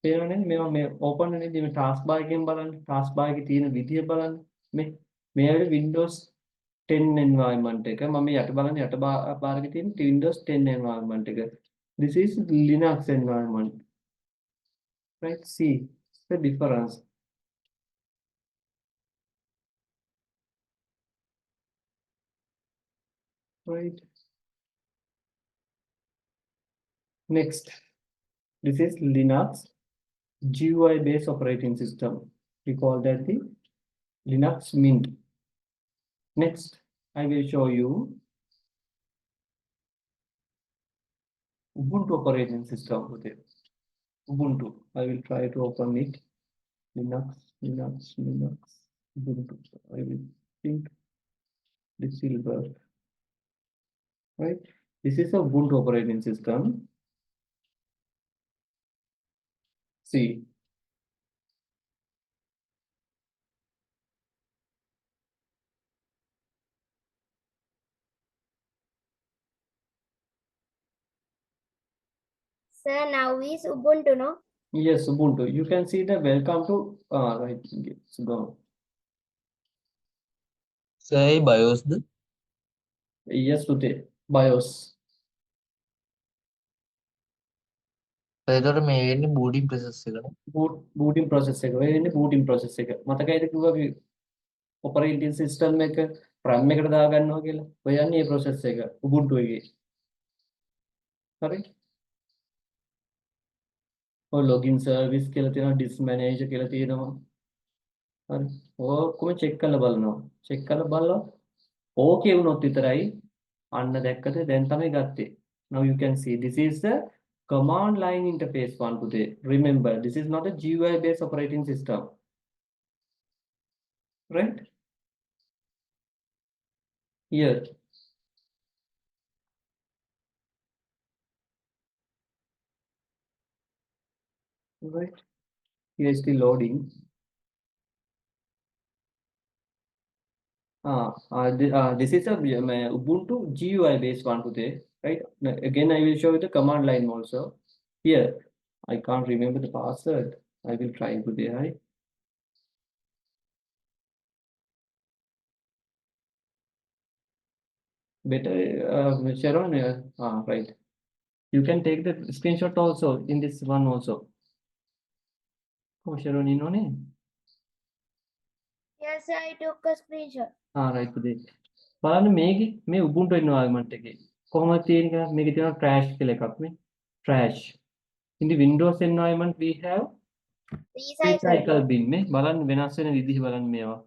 පේනවනේ මේවා මේ open වෙනදී මේ taskbar එකෙන් බලන්න taskbar එකේ තියෙන විදිය බලන්න මේ Windows 10 environment එක මම යට බලන්න යට බාර එකේ තියෙන Windows 10 environment එක. This is Linux environment, right? See the difference. Right. Next, this is Linux GUI based operating system. We call that the Linux Mint. Next, I will show you Ubuntu operating system. Ubuntu. I will try to open it. Linux Linux, Ubuntu. I will think this will work, right? This is a Ubuntu operating system. See, Sir, now is Ubuntu, no? yes, Ubuntu. You can see the welcome to right. Yes, go. Say BIOS the Yes, today BIOS. එතකොට මේ වෙන්නේ booting process එක නේ. Booting process එක. ඔය ඉන්නේ booting process එක. මතකයිද කිව්වා අපි operating system එක RAM එකට දාගන්නවා කියලා. ඔය යන්නේ මේ process එක Ubuntu එකේ. හරි. ඔය login service කියලා තියෙනවා, disk manager කියලා තියෙනවා. හරි. ඔක්කොම check කරලා බලනවා. check කරලා බලලා okay වුණොත් විතරයි අන්න දැක්කද දැන් තමයි ගත්තේ. Now you can see this is the command line interface one today. Remember, this is not a GUI based operating system. Right? Here. Right. Here is still loading. This is a Ubuntu GUI based one today. Right? Now, again, I will show you the command line also. Here, I can't remember the password. I will try today. Right? Better, Sharon. Right. You can take the screenshot also in this one also. Oh, Sharon, you know name. Yes, sir, I took a screenshot. Right today. බලන්න මේකේ මේ Ubuntu environment එකේ කොහොමද තියෙන්නේ කියලා මේකේ තියෙනවා trash කියලා එකක් නේ. Trash. In the Windows environment we have recycle bin මේ බලන්න වෙනස් වෙන විදිහ බලන්න මේවා.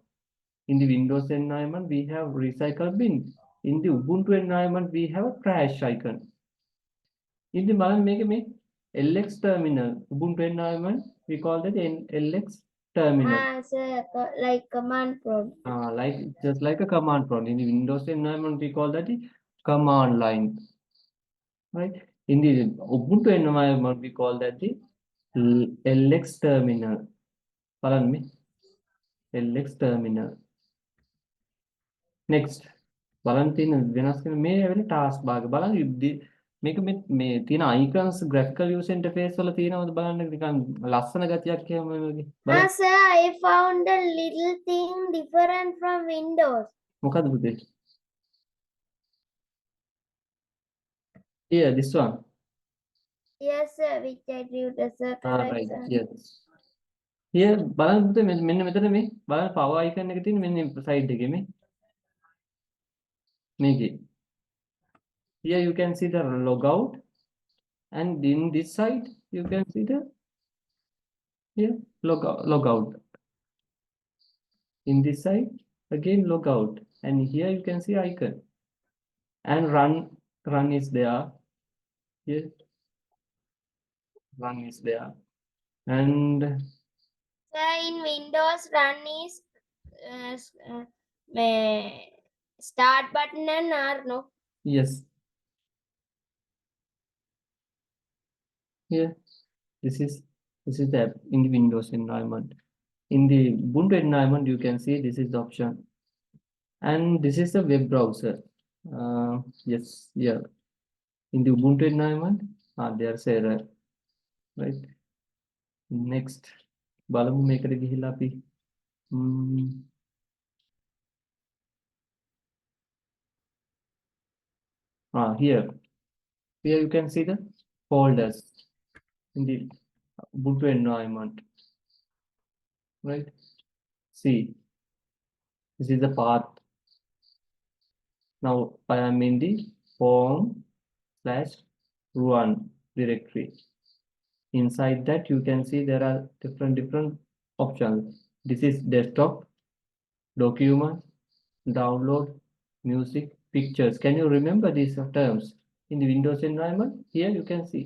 In the Windows environment we have recycle bin. In the Ubuntu environment we have a trash icon. In the බලන්න මේකේ මේ LX terminal Ubuntu environment we call that LX terminal. Sir, like command prompt. Like just like a command prompt. In the Windows environment we call that the command line. Right? In the Ubuntu environment we call that the LX terminal. බලන්න මේ LX terminal. Next. බලන්න තියෙන වෙනස් වෙන මේ වෙන task bar එක බලන්න මේක මේ තියෙන icons graphical user interface වල තියෙනවද බලන්න නිකන් ලස්සන ගතියක් එහෙම වගේ. Sir, I found a little thing different from Windows. මොකද්ද පුතේ? Yeah, this one. Yes, sir, which I drew the circle. Right. Yes. Here බලන්න පුතේ මෙන්න මෙතන මේ බලන්න power icon එක තියෙන මෙන්න side එකේ මේ මේකේ. Here you can see the logout, and in this side you can see the here logout. In this side again logout, and here you can see icon, and run is there. Here run is there, and Sir, in Windows, run is start button and R, no? yes, here this is the app in the Windows environment. In the Ubuntu environment you can see this is the option, and this is the web browser. Yes, yeah. In the Ubuntu environment there's error. Right. Next බලමු මේකට ගිහිල්ලා අපි here you can see the folders in the Ubuntu environment. Right. See, this is the path. Now I am in the home/run directory. Inside that you can see there are different options. This is desktop, document, download, music, pictures. Can you remember these terms in the Windows environment? Here you can see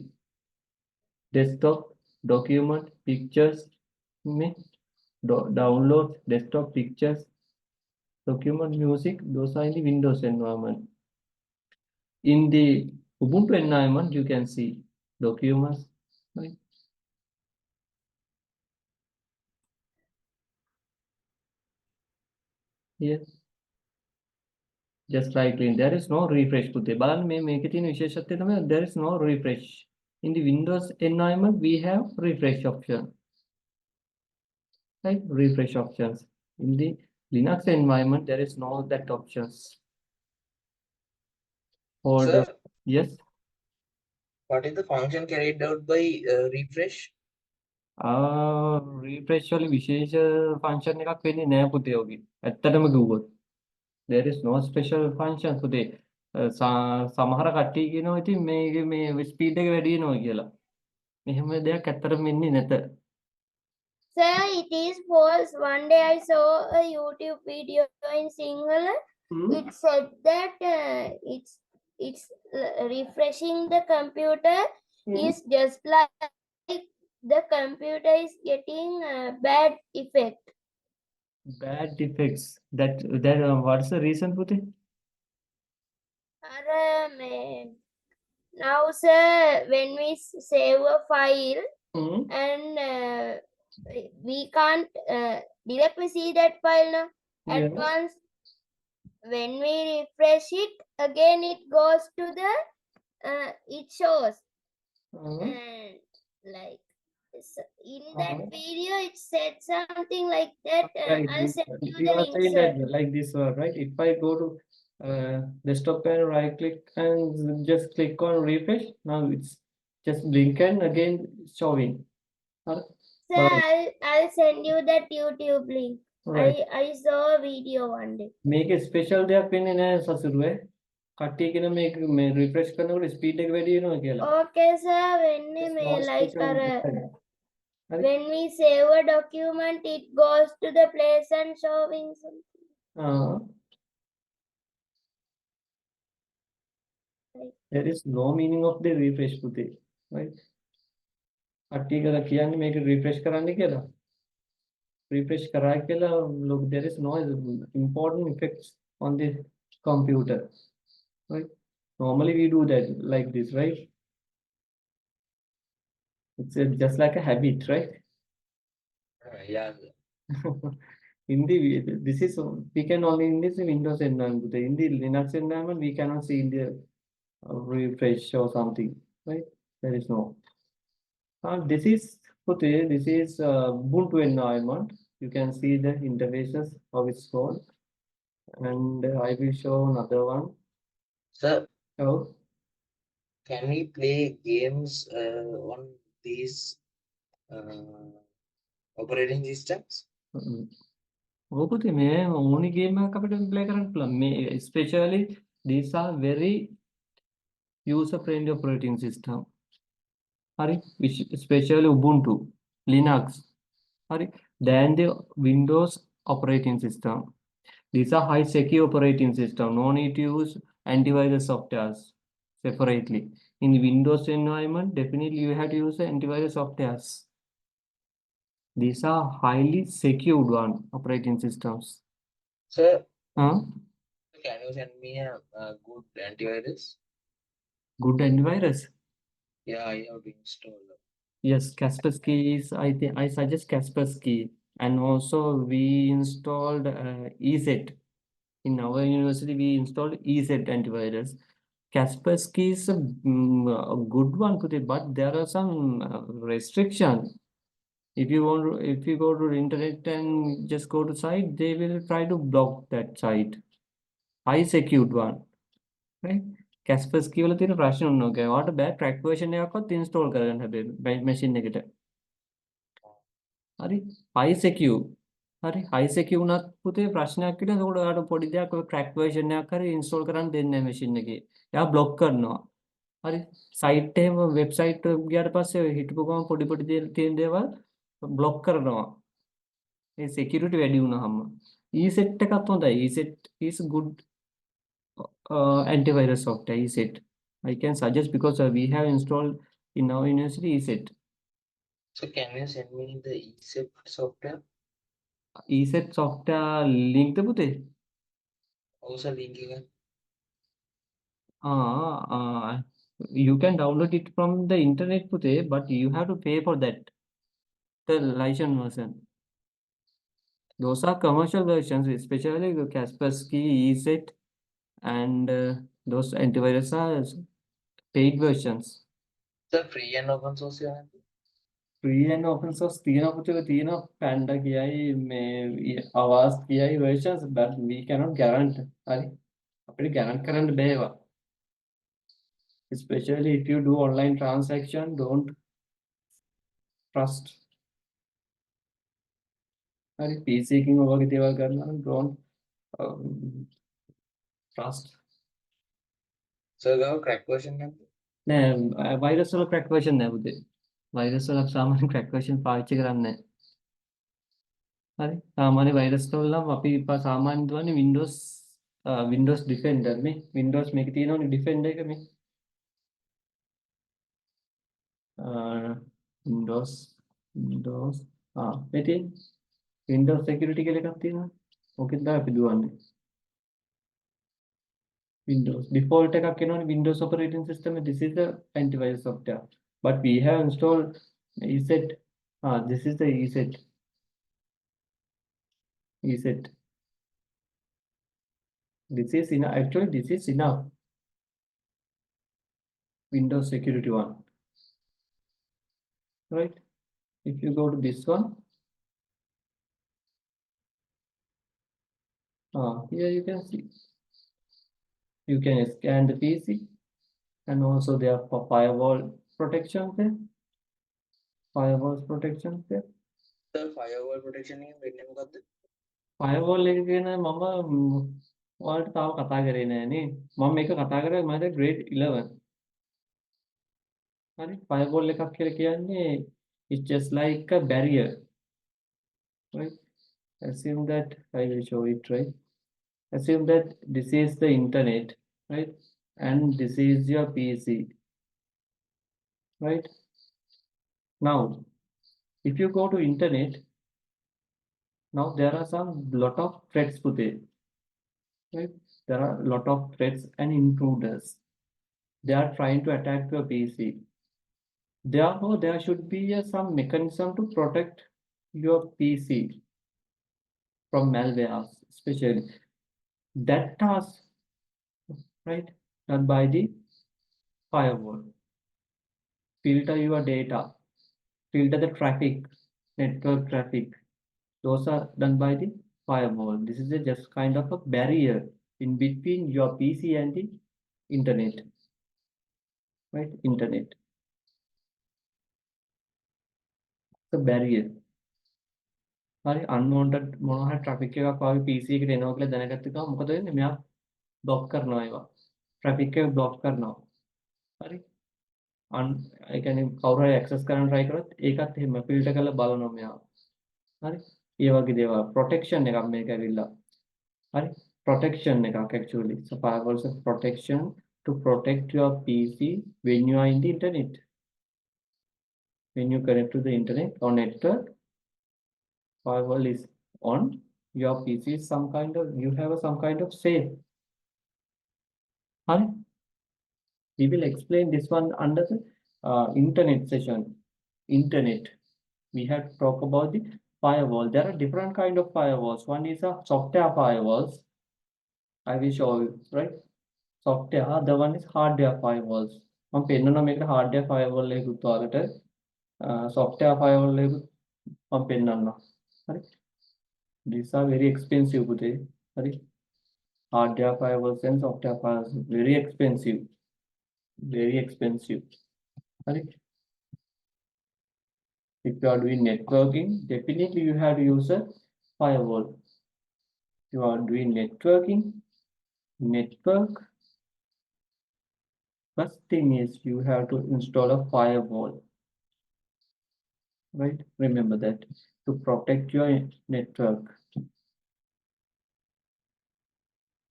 desktop, document, pictures, download, desktop pictures, document, music, those are in the Windows environment. In the Ubuntu environment, you can see documents, right? Here. Just right clean. There is no refresh. There is no refresh. In the Windows environment, we have refresh option. Right? Refresh options. In the Linux environment, there is no that options. For Sir, the, yes. what is the function carried out by refresh? Refresh වලින් විශේෂ function එකක් වෙන්නේ නෑ පුතේ ඔගේ. ඇත්තටම කිව්වොත්. There is no special function පුතේ. සමහර කට්ටිය කියනවා ඉතින් මේ speed එක වැඩි වෙනවා කියලා. මෙහෙම දෙයක් ඇත්තටම වෙන්නේ නැත. Sir, it is false. One day I saw a YouTube video in Sinhala. It said that it's refreshing the computer is just like the computer is getting bad effect. Bad effects. That what's the reason පුතේ? Now, sir, when we save a file and we can't directly see that file now. At Yeah. once, when we refresh it, again it goes to the, it shows. And like in that video, it said something like that. Right. I'll send you You the are link, saying sir. that like this, right? If I go to desktop and right click and just click on refresh, now it's just blink and again showing. Sir, I'll send you that YouTube link. Right. I saw a video one day. මේකේ special දෙයක් වෙන්නේ නැහැ සසුරුවේ. කට්ටිය කියන මේක මේ refresh කරනකොට speed එක වැඩි වෙනවා කියලා. Okay, sir. When we It's may not like special. when we save a document, it goes to the place and showing something. There is no meaning of the refresh පුතේ. Right? කට්ටිය කියලා කියන්නේ මේක refresh කරන්න කියලා. Refresh කරා කියලා look, there is no important effects on the computer. Right? Normally we do that like this, right? It's just like a habit, right? Yeah. In the this is we can only in this Windows environment. In the Linux environment, we cannot see in the refresh or something, right? There is no. This is Ubuntu environment. You can see the interfaces of its code, and I will show another one. Sir, Oh, can we play games on these operating systems? ඔකුති මේ ඕනි game එකක් අපිට play කරන්න පුළුවන්. මේ especially these are very user friendly operating system. Hari, especially Ubuntu, Linux, hari, than the Windows operating system. These are high secure operating system. No need to use antivirus softwares separately. In the Windows environment, definitely you have to use the antivirus softwares. These are highly secured one operating systems. Sir, Huh? can you send me a good antivirus? Good antivirus. Yeah, I have to install. Yes, Kaspersky is, I think I suggest Kaspersky. And also we installed EZ. In our university, we installed EZ antivirus. Kaspersky is a good one, but there are some restrictions. If you go to the internet and just go to site, they will try to block that site. High secured one, right? Kaspersky වල තියෙන ප්‍රශ්න උනෝක. ඔයාට බෑ crack version එකක්වත් install කරගන්න හැබැයි machine එකට. හරි high secure. හරි high secure උනත් පුතේ ප්‍රශ්නයක් විතර ඒකට ඔයාට පොඩි දෙයක් ඔය crack version එකක් හරි install කරන්න දෙන්නේ නැහැ machine එකේ. එයා block කරනවා. හරි site එකේ website එක ගියාට පස්සේ හිටපු ගමන් පොඩි තියෙන දේවල් block කරනවා. ඒ security වැඩි වුණාම. ESET එකත් හොඳයි. ESET is good antivirus software. ESET. I can suggest because we have installed in our university ESET. So can you send me the ESET software? ESET software link ද පුතේ? Also link එක. You can download it from the internet පුතේ, but you have to pay for that. The license version. Those are commercial versions, especially the Kaspersky, ESET, and those antivirus are paid versions. The free and open source එක නැද්ද? Free and open source තියෙනවා පුතේ, තියෙනවා Panda කියයි මේ Avast කියයි versions, but we cannot guarantee. හරි. අපිට guarantee කරන්න බෑ ඒවා. Especially if you do online transaction, don't trust. හරි, PC එකකින් ඔය වගේ දේවල් කරනවා නම් don't trust. So ගාව crack version නැද්ද? නෑ, virus වල crack version නෑ පුතේ. virus වල සාමාන්‍ය crack version පාවිච්චි කරන්නේ නෑ. හරි, සාමාන්‍ය virus වල නම් අපි සාමාන්‍ය දුවන්නේ Windows Defender මේ Windows මේක තියෙනවනේ Defender එක මේ Windows මේ තියෙන Windows security කියලා එකක් තියෙනවා. ඕකෙන් තමයි අපි දුවන්නේ. Windows default එකක් එනවනේ Windows operating system. This is the antivirus software, but we have installed ESET. This is the ESET. This is enough. Actually, this is enough. Windows security one, right? If you go to this one, here you can see. You can scan the PC, and also there are firewall protection there. Firewall protection there. The firewall protection එකෙන් වෙන්නේ මොකද්ද? Firewall එක ගැන මම ඔයාලට තාම කතා කරේ නෑනේ. මම මේක කතා කරේ මම grade 11. හරි, firewall එකක් කියලා කියන්නේ it's just like a barrier, right? Assume that I will show it, right? Assume that this is the internet, right? And this is your PC, right? Now, if you go to internet, now there are some lot of threats today, right? There are a lot of threats and intruders. They are trying to attack your PC. Therefore, there should be some mechanism to protect your PC from malware, especially. That task, right, done by the firewall. Filter your data, filter the traffic, network traffic. Those are done by the firewall. This is just kind of a barrier in between your PC and the internet, right? Internet. The barrier. හරි, unwanted මොනවා හරි traffic එකක් ආවි PC එකට එනවා කියලා දැනගත්ත ගමන් මොකද වෙන්නේ? මෙයා block කරනවා ඒවා. traffic එක block කරනවා. හරි. ඒ කියන්නේ කවුරු හරි access කරන්න try කරොත් ඒකත් එහෙම filter කරලා බලනවා මෙයා. හරි. ඒ වගේ දේවල් protection එකක් මේක ඇවිල්ලා. හරි. protection එකක් actually. So firewalls of protection to protect your PC when you are in the internet. When you connect to the internet or network, firewall is on. Your PC is some kind of, you have some kind of safe. Hi, we will explain this one under the internet session. Internet, we have to talk about the firewall. There are different kind of firewalls. One is a software firewalls. I will show you, right? Software, the one is hardware firewalls. මම පෙන්නනවා මේකට hardware firewall එකකුත් ඔයාලට software firewall එකකුත් මම පෙන්නන්නම්. හරි. These are very expensive today. Hurry. Hardware firewalls and software firewalls, very expensive. Very expensive. Hurry. If you are doing networking, definitely you have to use a firewall. If you are doing networking, first thing is you have to install a firewall. Right? Remember that to protect your network.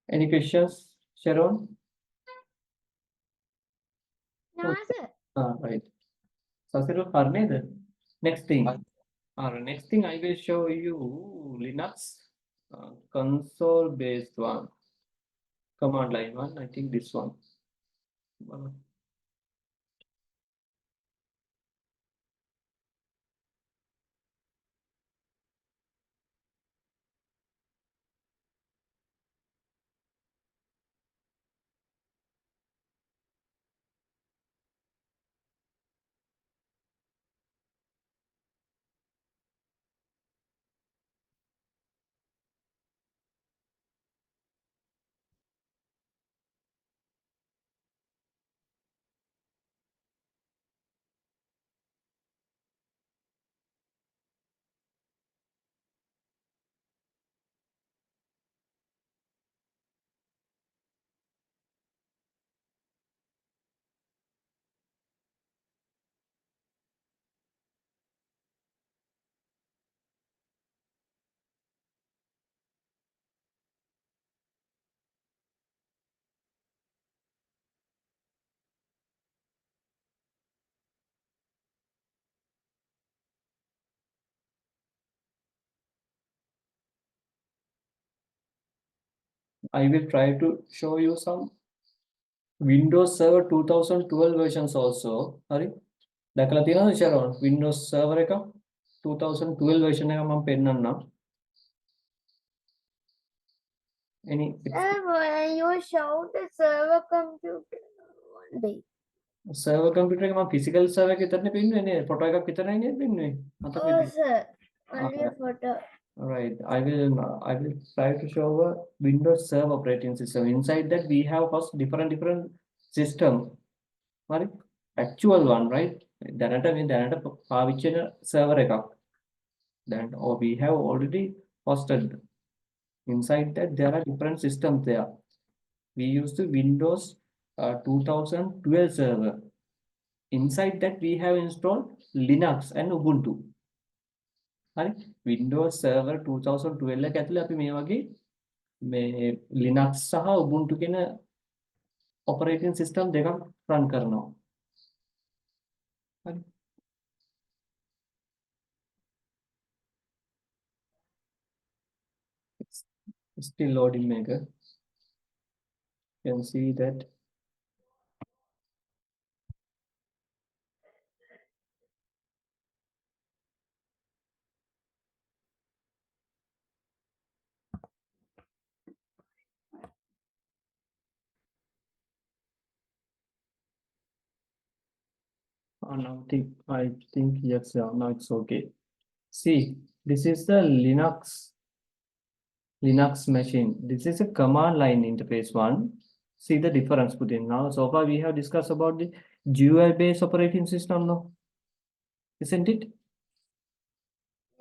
Any questions, Sharon? No, sir. Right. Sasiru, next thing. Next thing I will show you Linux console based one, command line one. I think this one. I will try to show you some Windows Server 2012 versions also. හරි. දැකලා තියෙනවද ශරවණ? Windows Server එක 2012 version එක මම පෙන්නන්නම්. Any You showed the server computer one day. server computer එක මම physical server එක විතරනේ පෙන්නුවේ නේ. ෆොටෝ එකක් විතරයි නේද පෙන්නුවේ. Oh, sir. Only a photo. Alright, I will try to show a Windows Server operating system. Inside that we have first different system. Right? Actual one, right? දැනට පාවිච්චි වෙන server එකක්. Then we have already hosted. Inside that there are different systems there. We use the Windows 2012 server. Inside that we have installed Linux and Ubuntu. හරි Windows Server 2012 එක ඇතුලේ අපි මේ වගේ මේ Linux සහ Ubuntu කියන operating system දෙකක් run කරනවා. හරි It's still loading maker. You can see that now I think yes, yeah, now it's okay. See, this is the Linux machine. This is a command line interface one. See the difference between now. So far we have discussed about the GUI based operating system, no? Isn't it?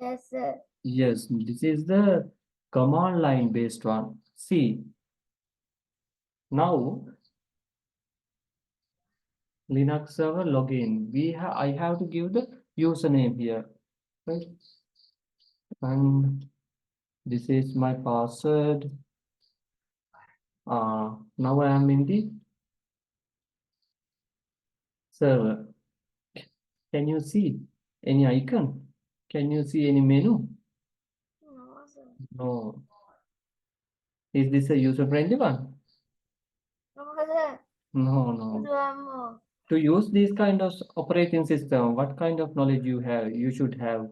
Yes, sir. Yes, this is the command line based one. See, now Linux server login. I have to give the username here, right? And this is my password. Now I am in the server. Can you see any icon? Can you see any menu? No, sir. No. Is this a user-friendly one? No, sir. No. There's one more. To use this kind of operating system, what kind of knowledge you should have?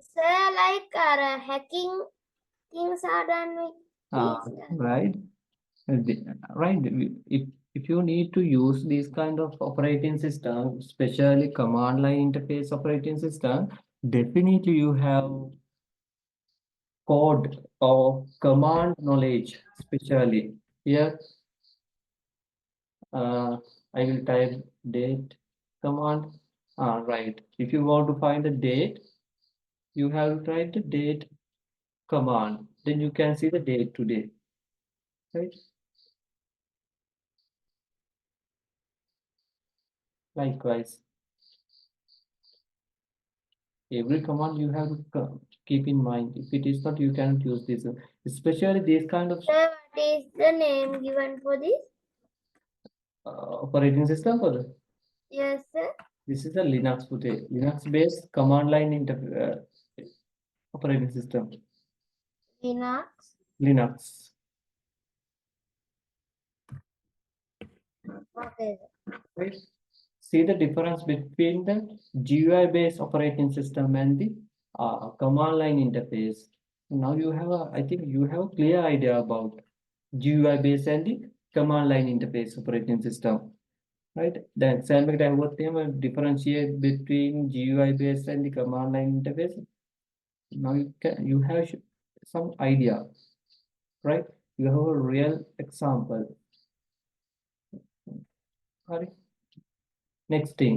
Sir, like our hacking things are done with these. Right. Right. If you need to use these kind of operating system, especially command line interface operating system, definitely you have code or command knowledge, especially here. I will type date command. Right. If you want to find the date, you have to type the date command. Then you can see the date today. Right. Likewise, every command you have to keep in mind. If it is not, you cannot use this. Especially this kind of Sir, what is the name given for this? operating system for the Yes, sir. This is a Linux Linux based command line operating system. Linux. Linux. Okay. Right? See the difference between the GUI based operating system and the command line interface. Now you have I think you have a clear idea about GUI based and the command line interface operating system. Right? Then සෑම එකකට අහුවොත් එහෙම differentiate between GUI based and the command line interface. Now you have some idea, right? You have a real example. Sorry. Next thing.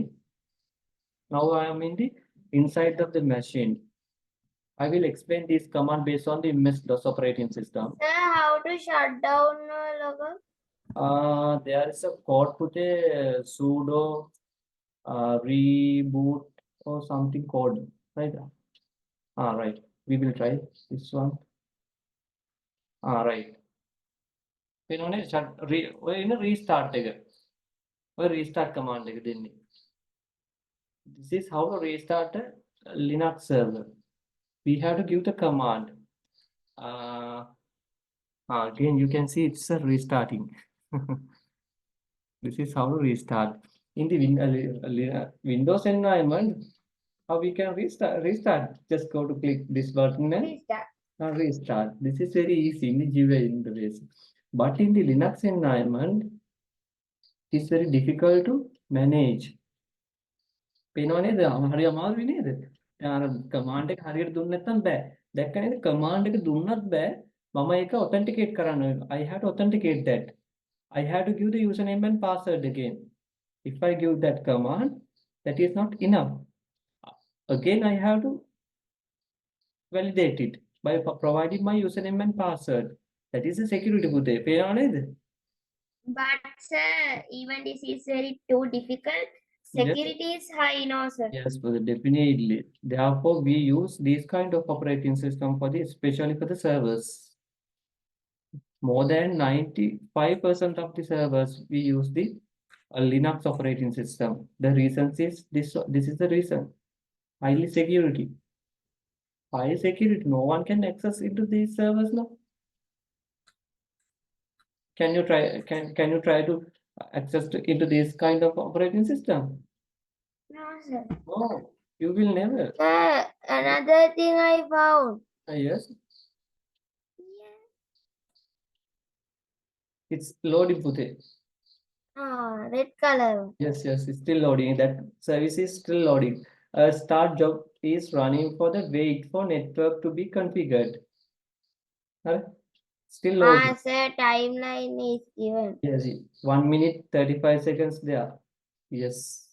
Now I am in the inside of the machine. I will explain this command based on the MS-DOS operating system. Sir, how to shut down logo? There is a code puthe sudo reboot or something code, right? Right. We will try this one. Right. Restart restart command. This is how to restart a Linux server. We have to give the command. Again, you can see it's a restarting. This is how to restart. In the Windows environment, how we can restart. Just go to click this button and Restart. restart. This is very easy in the GUI interface. But in the Linux environment, it's very difficult to manage. පේනව නේද? හරි අමාරුයි නේද? අර command එක හරියට දුන්නේ නැත්නම් බෑ. දැක්ක නේද? command එක දුන්නත් බෑ. මම ඒක authenticate කරන්න ඕනේ. I have to authenticate that. I have to give the username and password again. If I give that command, that is not enough. Again, I have to validate it by providing my username and password. That is a security පුතේ. පේනව නේද? But sir, even this is very too difficult. Security is high, no sir. Yes, brother, definitely. Therefore, we use this kind of operating system for the, especially for the servers. More than 95% of the servers, we use the Linux operating system. The reason is this is the reason. Highly security. High security. No one can access into these servers now. Can you try to access into this kind of operating system? No sir. No, you will never. Sir, another thing I found. Yes, Yeah. it's loading puthe. Red color. Yes, it's still loading. That service is still loading. A start job is running for the wait for network to be configured. Still loading. Sir, timeline is given. Yes, 1 minute 35 seconds there. Yes.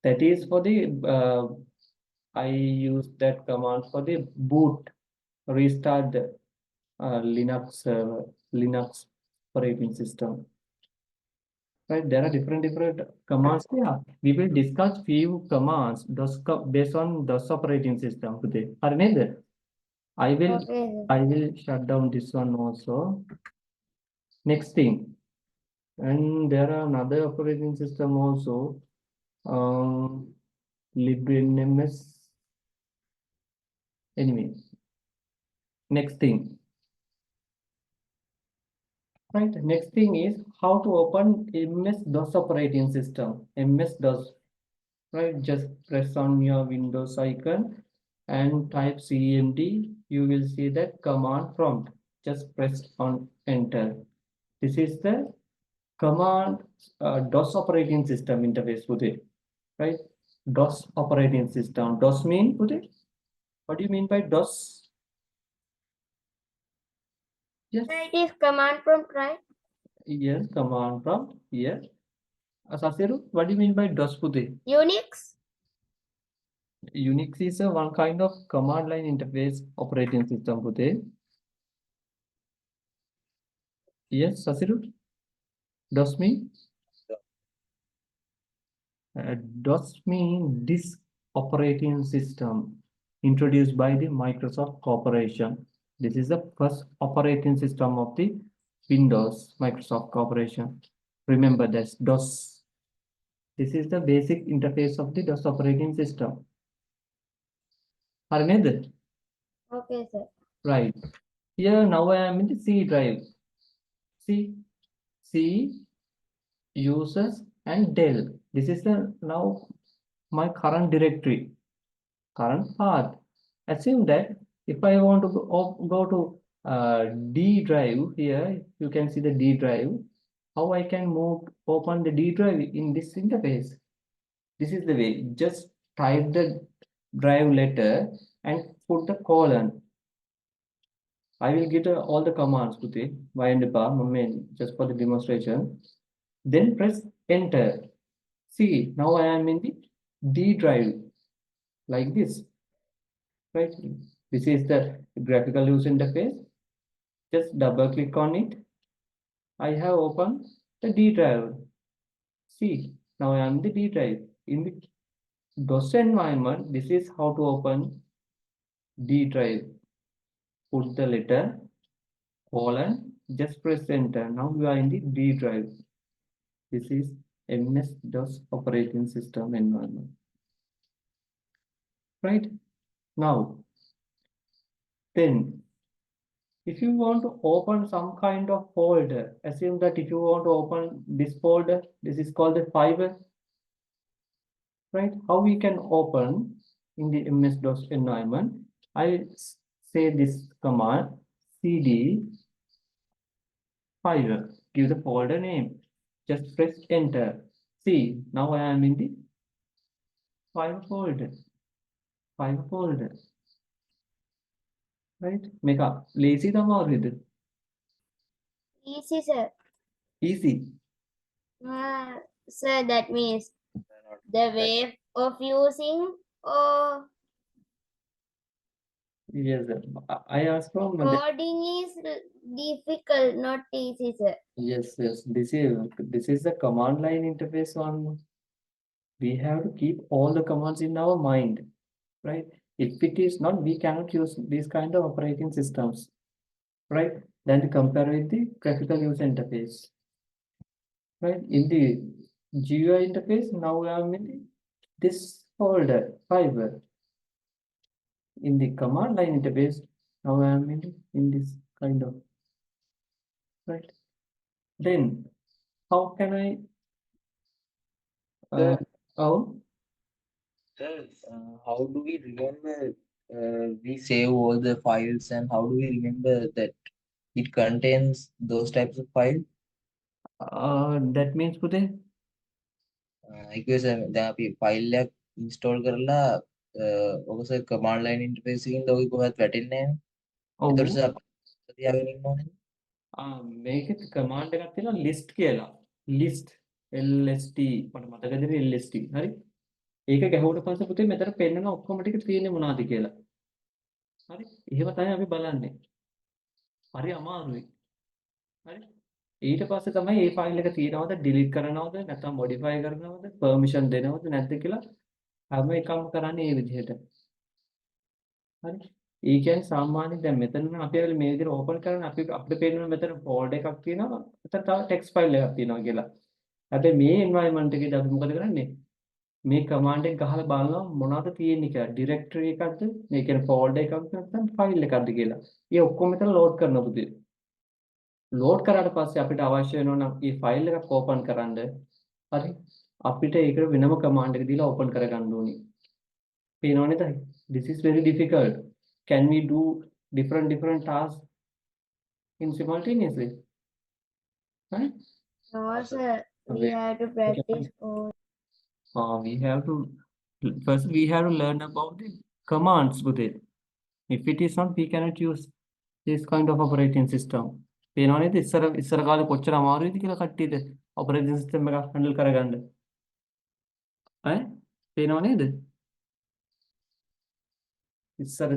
That is for the I use that command for the boot, restart the Linux server, Linux operating system. Right, there are different commands here. We will discuss few commands based on DOS operating system today. I will shut down this one also. Next thing, and there are another operating system also. LibNMS. Anyway, next thing. Right, next thing is how to open MS-DOS operating system. MS-DOS. Right, just press on your Windows icon and type CMD. You will see that command prompt. Just press on enter. This is the command DOS operating system interface with it. Right, DOS operating system. DOS mean with it? What do you mean by DOS? Yes. It is command prompt, right? Yes, command prompt. Yes. Sasiru, what do you mean by DOS puthe? Unix. Unix is one kind of command line interface operating system puthe. Yes, Sasiru. DOS mean? DOS mean this operating system introduced by the Microsoft Corporation. This is the first operating system of the Windows Microsoft Corporation. Remember that's DOS. This is the basic interface of the DOS operating system. හරි නේද? Okay, sir. Right. Here now I am in the C drive. See, C, users and Dell. This is the now my current directory, current path. Assume that if I want to go to D drive, here you can see the D drive. How I can open the D drive in this interface? This is the way. Just type the drive letter and put the colon. I will get all the commands to the Y and the bar just for the demonstration. Then press enter. See, now I am in the D drive like this, right? This is the graphical user interface. Just double click on it. I have opened the D drive. See, now I am in the D drive. In the DOS environment, this is how to open D drive. Put the letter colon, just press enter. Now you are in the D drive. This is MS-DOS operating system environment. Right? Now, then, if you want to open some kind of folder, assume that if you want to open this folder, this is called the fiber. Right? How we can open in the MS-DOS environment? I say this command cd fiber. Give the folder name. Just press enter. See, now I am in the fiber folder. Fiber folder. Right? Make up lazy the more with it. Easy, sir. Easy. Sir, that means the way of using or Yes, sir. I asked from coding is difficult, not easy, sir. yes, yes. This is the command line interface one. We have to keep all the commands in our mind, right? If it is not, we cannot use these kind of operating systems, right? Then compare with the graphical user interface, right? In the GUI interface, now we are in this folder fiber. In the command line interface, now I am in this kind of, right? Then how can I oh Sir, how do we remember we save all the files and how do we remember that it contains those types of files? that means පුතේ දැන් අපි file එකක් install කරලා ඔක sir command line interface එකකින් ඔය කොහොමද වැටෙන්නේ නැහැ. ඔව් ඒතකොට සර් තියාගෙන ඉන්න ඕනේ. මේකෙත් කමාන්ඩ් එකක් තියෙනවා list කියලා. list LST මට මතකද LST හරි. ඒක ගැහුවට පස්සේ පුතේ මෙතන පෙන්නන ඔක්කොම ටික තියෙන්නේ මොනවද කියලා. හරි. එහෙම තමයි අපි බලන්නේ. හරි අමාරුයි. හරි. ඊට පස්සේ තමයි මේ ෆයිල් එක තියෙනවද delete කරනවද නැත්නම් modify කරනවද permission දෙනවද නැද්ද කියලා හැම එකම කරන්නේ මේ විදිහට. හරි. ඒ කියන්නේ සාමාන්‍යයෙන් දැන් මෙතන නම් අපි මේ විදිහට ඕපන් කරන අපිට පේනවා මෙතන ෆෝල්ඩර් එකක් තියෙනවා මෙතන තව ටෙක්ස්ට් ෆයිල් එකක් තියෙනවා කියලා. හැබැයි මේ එන්වයරන්මන්ට් එකේදී අපි මොකද කරන්නේ? මේ කමාන්ඩ් එක ගහලා බලනවා මොනවද තියෙන්නේ කියලා. ඩිරෙක්ටරි එකක්ද? මේ කියන්නේ ෆෝල්ඩර් එකක්ද නැත්නම් ෆයිල් එකක්ද කියලා. ඒ ඔක්කොම මෙතන ලෝඩ් කරනවා පුතේ. ලෝඩ් කරාට පස්සේ අපිට අවශ්‍ය වෙනවා නම් මේ ෆයිල් එකක් ඕපන් කරන්න. හරි. අපිට ඒකට වෙනම කමාන්ඩ් එක දීලා ඕපන් කරගන්න ඕනේ. පේනව නේද? This is very difficult. Can we do different tasks in simultaneously? Right? No, sir. We have to practice code. We have to first we have to learn about the commands with it. If it is not, we cannot use this kind of operating system. පේනව නේද? ඉස්සර කාලේ කොච්චර අමාරුයිද කියලා කට්ටියට operating system එක handle කරගන්න. ඈ පේනව නේද? ඉස්සර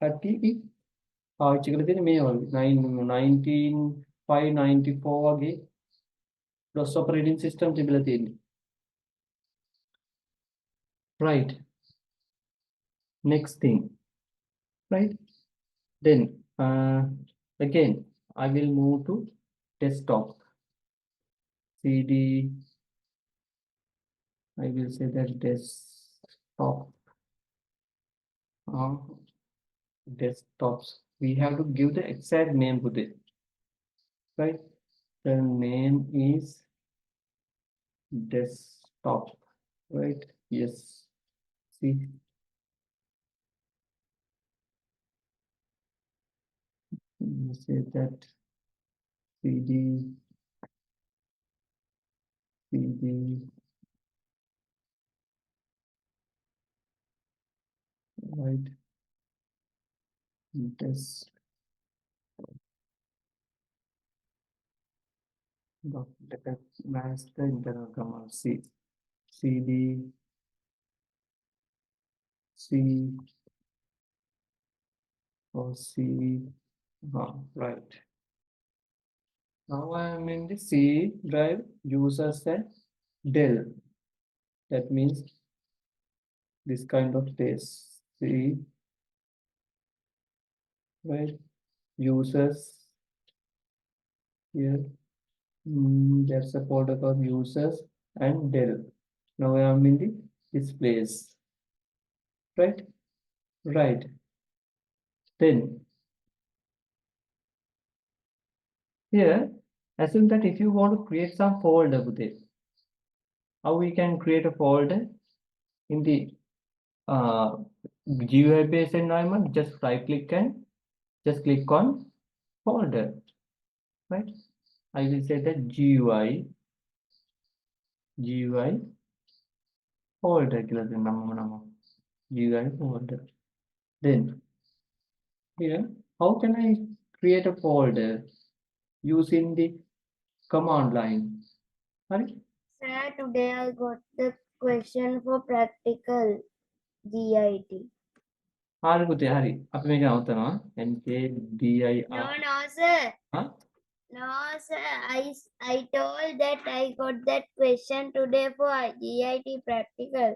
කට්ටිය පාවිච්චි කරලා තියෙන මේ වගේ 1994 වගේ DOS operating system තිබිලා තියෙන්නේ. Right. Next thing. Right. Then again I will move to desktop. CD I will say that desktop. Desktops. We have to give the exact name to this, right? The name is desktop, right? Yes. See, we say that CD, right? Desk. Let us match the internal command. C, CD, C, or C, right. Now I am in the C drive, users and Dell. That means this kind of disk. C, right? Users here. That's a folder called users and Dell. Now I am in the displays, right? Right. Then here, assume that if you want to create some folder with it, how we can create a folder in the GUI based environment? Just right click and just click on folder, right? I will say that GUI folder GUI folder. Then here, how can I create a folder using the command line? Right? Sir, today I got the question for practical GIT. හරි පුතේ හරි අපි මේක නවත්තනවා NKDIR No, sir. Huh? No, sir. I told that I got that question today for GIT practical.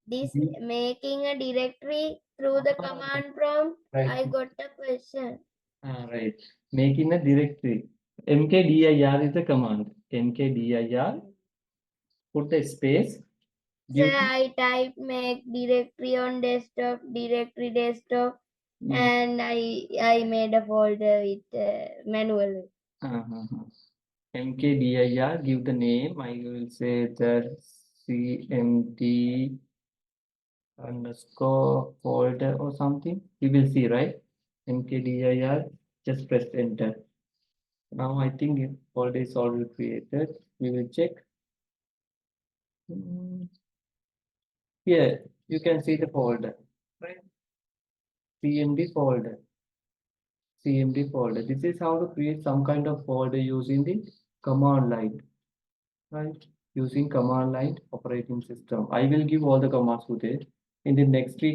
This making a directory through the command prompt. Right. I got the question. Right. Making a directory. MKDIR is the command. MKDIR. Put the space. Sir, I typed make directory on desktop, directory desktop, and I made a folder with manually. MKDIR, give the name. I will say that CMD underscore folder or something. You will see, right? MKDIR, just press enter. Now I think folder is already created. We will check. Here, you can see the folder, right? CMD folder. CMD folder. This is how to create some kind of folder using the command line, right? Using command line operating system. I will give all the commands today. In the next week,